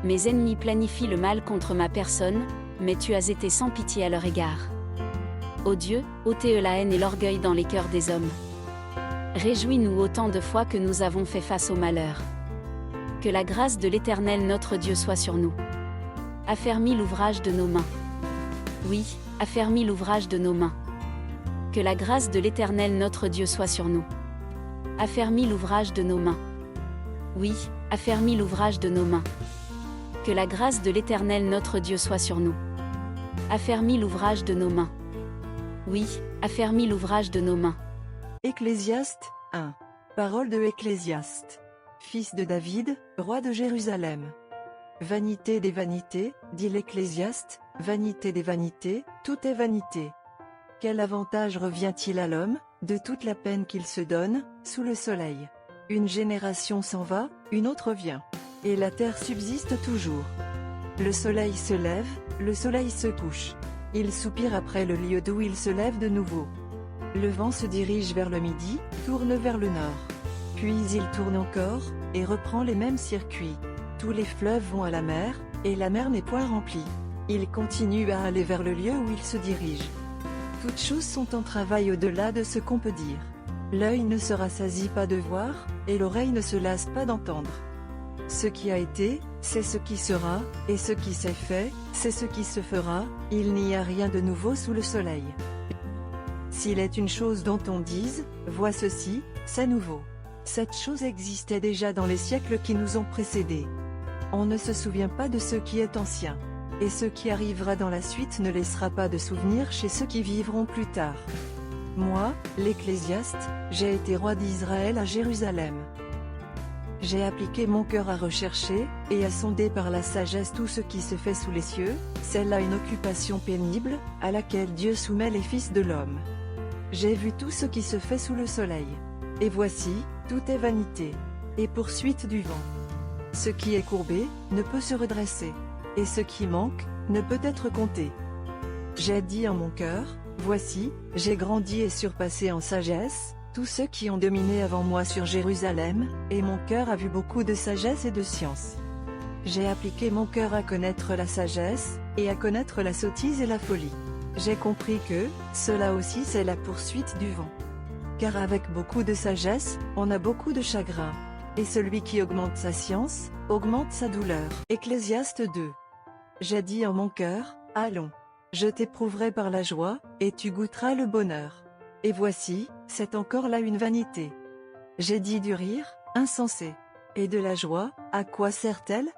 Mes ennemis planifient le mal contre ma personne, mais tu as été sans pitié à leur égard. Ô Dieu, ôtez la haine et l'orgueil dans les cœurs des hommes. Réjouis-nous autant de fois que nous avons fait face au malheur. Que la grâce de l'Éternel notre Dieu soit sur nous. Affermis l'ouvrage de nos mains. Oui, affermis l'ouvrage de nos mains. Que la grâce de l'Éternel notre Dieu soit sur nous. Affermis l'ouvrage de nos mains. Oui, affermis l'ouvrage de nos mains. Que la grâce de l'Éternel notre Dieu soit sur nous. Affermis l'ouvrage de nos mains. Oui, affermis l'ouvrage de nos mains. Ecclésiaste 1. Parole de Ecclésiaste. Fils de David, roi de Jérusalem. Vanité des vanités, dit l'Ecclésiaste, vanité des vanités, tout est vanité. Quel avantage revient-il à l'homme, de toute la peine qu'il se donne, sous le soleil? Une génération s'en va, une autre vient. Et la terre subsiste toujours. Le soleil se lève, le soleil se couche. Il soupire après le lieu d'où il se lève de nouveau. Le vent se dirige vers le midi, tourne vers le nord. Puis il tourne encore, et reprend les mêmes circuits. Tous les fleuves vont à la mer, et la mer n'est point remplie. Il continue à aller vers le lieu où il se dirige. Toutes choses sont en travail au-delà de ce qu'on peut dire. L'œil ne se rassasie pas de voir, et l'oreille ne se lasse pas d'entendre. Ce qui a été, c'est ce qui sera, et ce qui s'est fait, c'est ce qui se fera, il n'y a rien de nouveau sous le soleil. S'il est une chose dont on dise, vois ceci, c'est nouveau. Cette chose existait déjà dans les siècles qui nous ont précédés. On ne se souvient pas de ce qui est ancien. Et ce qui arrivera dans la suite ne laissera pas de souvenir chez ceux qui vivront plus tard. Moi, l'Ecclésiaste, j'ai été roi d'Israël à Jérusalem. J'ai appliqué mon cœur à rechercher, et à sonder par la sagesse tout ce qui se fait sous les cieux, c'est là une occupation pénible, à laquelle Dieu soumet les fils de l'homme. J'ai vu tout ce qui se fait sous le soleil. Et voici, tout est vanité. Et poursuite du vent. Ce qui est courbé, ne peut se redresser. Et ce qui manque, ne peut être compté. J'ai dit en mon cœur, voici, j'ai grandi et surpassé en sagesse, tous ceux qui ont dominé avant moi sur Jérusalem, et mon cœur a vu beaucoup de sagesse et de science. J'ai appliqué mon cœur à connaître la sagesse, et à connaître la sottise et la folie. J'ai compris que, cela aussi c'est la poursuite du vent. Car avec beaucoup de sagesse, on a beaucoup de chagrin. Et celui qui augmente sa science, augmente sa douleur. Ecclésiaste 2. J'ai dit en mon cœur, allons. Je t'éprouverai par la joie, et tu goûteras le bonheur. Et voici, c'est encore là une vanité. J'ai dit du rire, insensé. Et de la joie, à quoi sert-elle?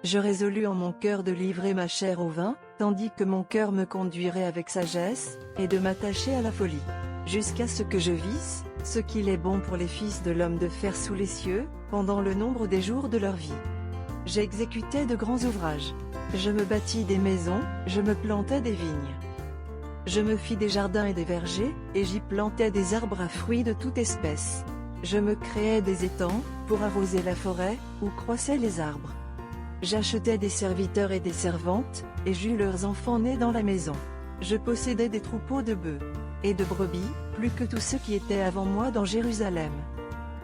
Je résolus en mon cœur de livrer ma chair au vin, tandis que mon cœur me conduirait avec sagesse, et de m'attacher à la folie. Jusqu'à ce que je visse, ce qu'il est bon pour les fils de l'homme de faire sous les cieux, pendant le nombre des jours de leur vie. J'exécutais de grands ouvrages. Je me bâtis des maisons, je me plantais des vignes. Je me fis des jardins et des vergers, et j'y plantais des arbres à fruits de toute espèce. Je me créais des étangs, pour arroser la forêt, où croissaient les arbres. J'achetais des serviteurs et des servantes, et j'eus leurs enfants nés dans la maison. Je possédais des troupeaux de bœufs et de brebis, plus que tous ceux qui étaient avant moi dans Jérusalem.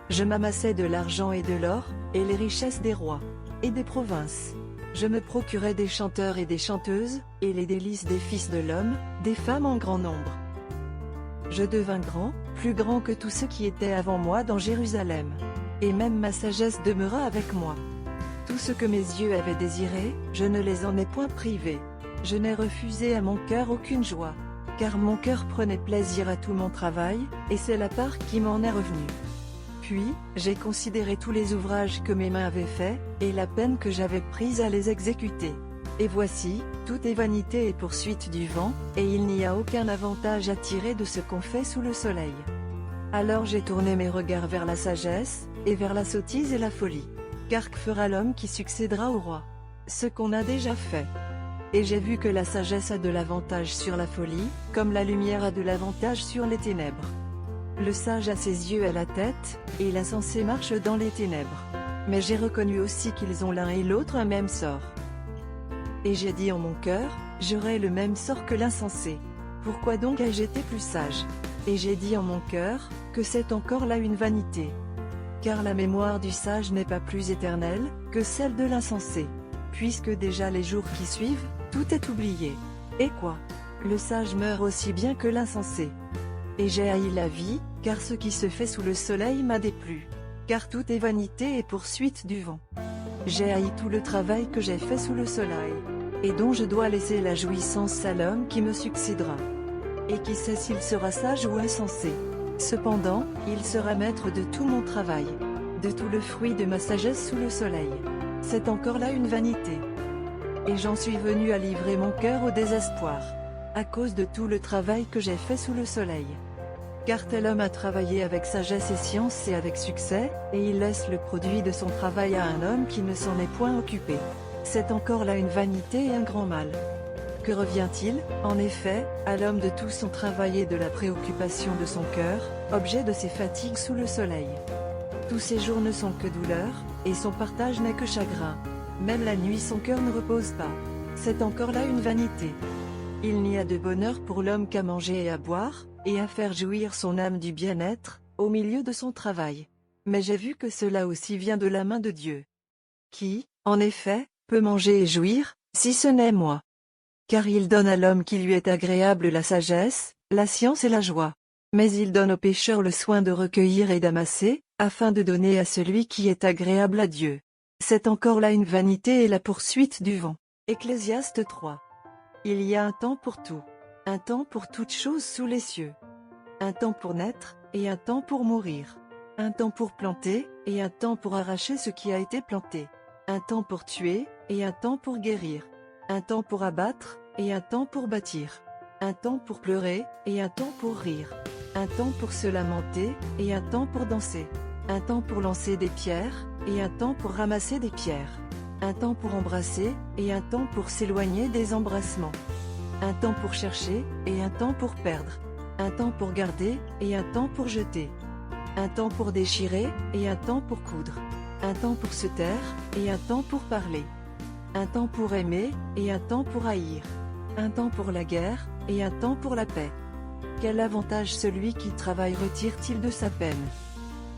Je m'amassais de l'argent et de l'or, et les richesses des rois et des provinces. Je me procurais des chanteurs et des chanteuses, et les délices des fils de l'homme, des femmes en grand nombre. Je devins grand, plus grand que tous ceux qui étaient avant moi dans Jérusalem. Et même ma sagesse demeura avec moi. Tout ce que mes yeux avaient désiré, je ne les en ai point privés. Je n'ai refusé à mon cœur aucune joie. Car mon cœur prenait plaisir à tout mon travail, et c'est la part qui m'en est revenue. Puis, j'ai considéré tous les ouvrages que mes mains avaient faits, et la peine que j'avais prise à les exécuter. Et voici, tout est vanité et poursuite du vent, et il n'y a aucun avantage à tirer de ce qu'on fait sous le soleil. Alors j'ai tourné mes regards vers la sagesse, et vers la sottise et la folie. Car que fera l'homme qui succédera au roi? ce qu'on a déjà fait. Et j'ai vu que la sagesse a de l'avantage sur la folie, comme la lumière a de l'avantage sur les ténèbres. Le sage a ses yeux à la tête, et l'insensé marche dans les ténèbres. Mais j'ai reconnu aussi qu'ils ont l'un et l'autre un même sort. Et j'ai dit en mon cœur, j'aurai le même sort que l'insensé. Pourquoi donc ai-je été plus sage? Et j'ai dit en mon cœur, que c'est encore là une vanité. Car la mémoire du sage n'est pas plus éternelle, que celle de l'insensé. Puisque déjà les jours qui suivent, tout est oublié. Et quoi? Le sage meurt aussi bien que l'insensé. Et j'ai haï la vie, car ce qui se fait sous le soleil m'a déplu. Car tout est vanité et poursuite du vent. J'ai haï tout le travail que j'ai fait sous le soleil, et dont je dois laisser la jouissance à l'homme qui me succédera. Et qui sait s'il sera sage ou insensé. Cependant, il sera maître de tout mon travail, de tout le fruit de ma sagesse sous le soleil. C'est encore là une vanité. Et j'en suis venu à livrer mon cœur au désespoir, à cause de tout le travail que j'ai fait sous le soleil. Car tel homme a travaillé avec sagesse et science et avec succès, et il laisse le produit de son travail à un homme qui ne s'en est point occupé. C'est encore là une vanité et un grand mal. Que revient-il, en effet, à l'homme de tout son travail et de la préoccupation de son cœur, objet de ses fatigues sous le soleil? Tous ses jours ne sont que douleur, et son partage n'est que chagrin. Même la nuit son cœur ne repose pas. C'est encore là une vanité. Il n'y a de bonheur pour l'homme qu'à manger et à boire, et à faire jouir son âme du bien-être, au milieu de son travail. Mais j'ai vu que cela aussi vient de la main de Dieu. Qui, en effet, peut manger et jouir, si ce n'est moi? Car il donne à l'homme qui lui est agréable la sagesse, la science et la joie. Mais il donne au pécheur le soin de recueillir et d'amasser, afin de donner à celui qui est agréable à Dieu. C'est encore là une vanité et la poursuite du vent. Ecclésiaste 3. Il y a un temps pour tout. Un temps pour toutes choses sous les cieux. Un temps pour naître, et un temps pour mourir. Un temps pour planter, et un temps pour arracher ce qui a été planté. Un temps pour tuer, et un temps pour guérir. Un temps pour abattre, et un temps pour bâtir. Un temps pour pleurer, et un temps pour rire. Un temps pour se lamenter, et un temps pour danser. Un temps pour lancer des pierres, et un temps pour ramasser des pierres. Un temps pour embrasser, et un temps pour s'éloigner des embrassements. Un temps pour chercher, et un temps pour perdre. Un temps pour garder, et un temps pour jeter. Un temps pour déchirer, et un temps pour coudre. Un temps pour se taire, et un temps pour parler. Un temps pour aimer, et un temps pour haïr. Un temps pour la guerre, et un temps pour la paix. Quel avantage celui qui travaille retire-t-il de sa peine?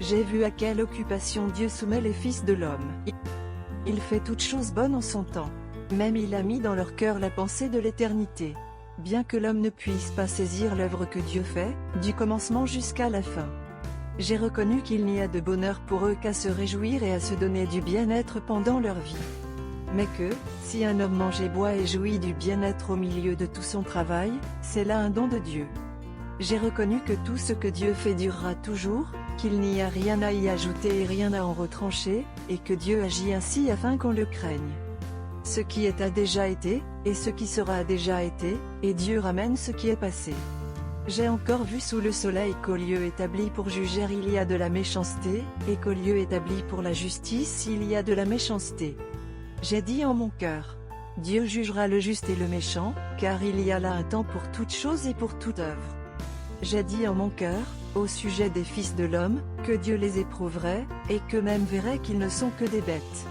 J'ai vu à quelle occupation Dieu soumet les fils de l'homme. Il fait toutes choses bonnes en son temps. Même il a mis dans leur cœur la pensée de l'éternité. Bien que l'homme ne puisse pas saisir l'œuvre que Dieu fait, du commencement jusqu'à la fin. J'ai reconnu qu'il n'y a de bonheur pour eux qu'à se réjouir et à se donner du bien-être pendant leur vie. Mais que, si un homme mange et boit et jouit du bien-être au milieu de tout son travail, c'est là un don de Dieu. J'ai reconnu que tout ce que Dieu fait durera toujours, qu'il n'y a rien à y ajouter et rien à en retrancher, et que Dieu agit ainsi afin qu'on le craigne. Ce qui est a déjà été, et ce qui sera a déjà été, et Dieu ramène ce qui est passé. J'ai encore vu sous le soleil qu'au lieu établi pour juger il y a de la méchanceté, et qu'au lieu établi pour la justice il y a de la méchanceté. J'ai dit en mon cœur, Dieu jugera le juste et le méchant, car il y a là un temps pour toute chose et pour toute œuvre. J'ai dit en mon cœur, au sujet des fils de l'homme, que Dieu les éprouverait, et qu'eux-mêmes verraient qu'ils ne sont que des bêtes.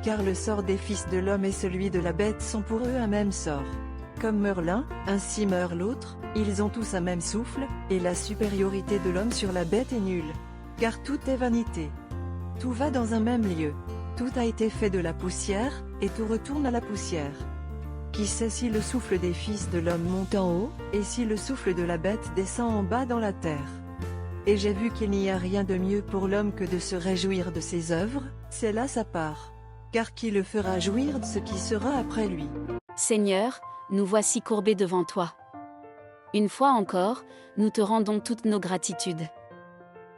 Car le sort des fils de l'homme et celui de la bête sont pour eux un même sort. Comme meurt l'un, ainsi meurt l'autre, ils ont tous un même souffle, et la supériorité de l'homme sur la bête est nulle. Car tout est vanité. Tout va dans un même lieu. Tout a été fait de la poussière, et tout retourne à la poussière. Qui sait si le souffle des fils de l'homme monte en haut, et si le souffle de la bête descend en bas dans la terre? Et j'ai vu qu'il n'y a rien de mieux pour l'homme que de se réjouir de ses œuvres, c'est là sa part. Car qui le fera jouir de ce qui sera après lui? Seigneur, nous voici courbés devant toi. Une fois encore, nous te rendons toutes nos gratitudes.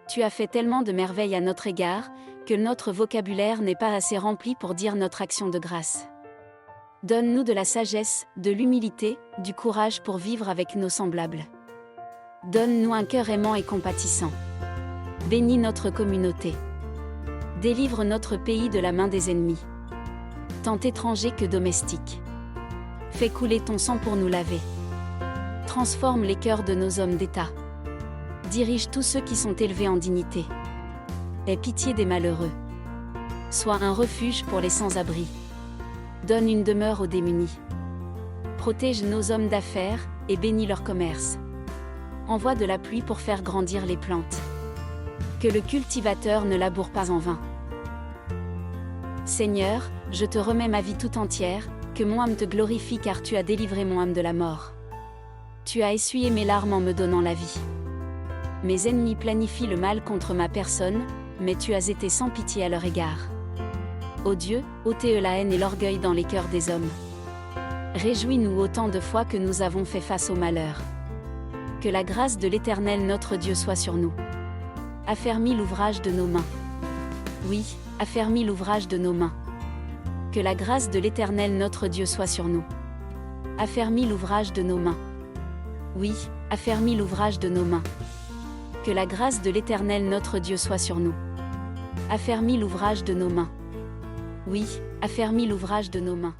Tu as fait tellement de merveilles à notre égard, que notre vocabulaire n'est pas assez rempli pour dire notre action de grâce. Donne-nous de la sagesse, de l'humilité, du courage pour vivre avec nos semblables. Donne-nous un cœur aimant et compatissant. Bénis notre communauté. Délivre notre pays de la main des ennemis. tant étranger que domestique. Fais couler ton sang pour nous laver. Transforme les cœurs de nos hommes d'État. Dirige tous ceux qui sont élevés en dignité. Aie pitié des malheureux. Sois un refuge pour les sans-abri. Donne une demeure aux démunis. Protège nos hommes d'affaires et bénis leur commerce. Envoie de la pluie pour faire grandir les plantes. Que le cultivateur ne laboure pas en vain. Seigneur, je te remets ma vie tout entière, que mon âme te glorifie car tu as délivré mon âme de la mort. Tu as essuyé mes larmes en me donnant la vie. Mes ennemis planifient le mal contre ma personne, mais tu as été sans pitié à leur égard. Ô Dieu, ôtez la haine et l'orgueil dans les cœurs des hommes. Réjouis-nous autant de fois que nous avons fait face au malheur. Que la grâce de l'Éternel notre Dieu soit sur nous. Affermis l'ouvrage de nos mains. Oui, affermis l'ouvrage de nos mains. Que la grâce de l'Éternel notre Dieu soit sur nous. Affermis l'ouvrage de nos mains. Oui, affermis l'ouvrage de nos mains. Que la grâce de l'Éternel notre Dieu soit sur nous. Affermis l'ouvrage de nos mains. Oui, affermis l'ouvrage de nos mains.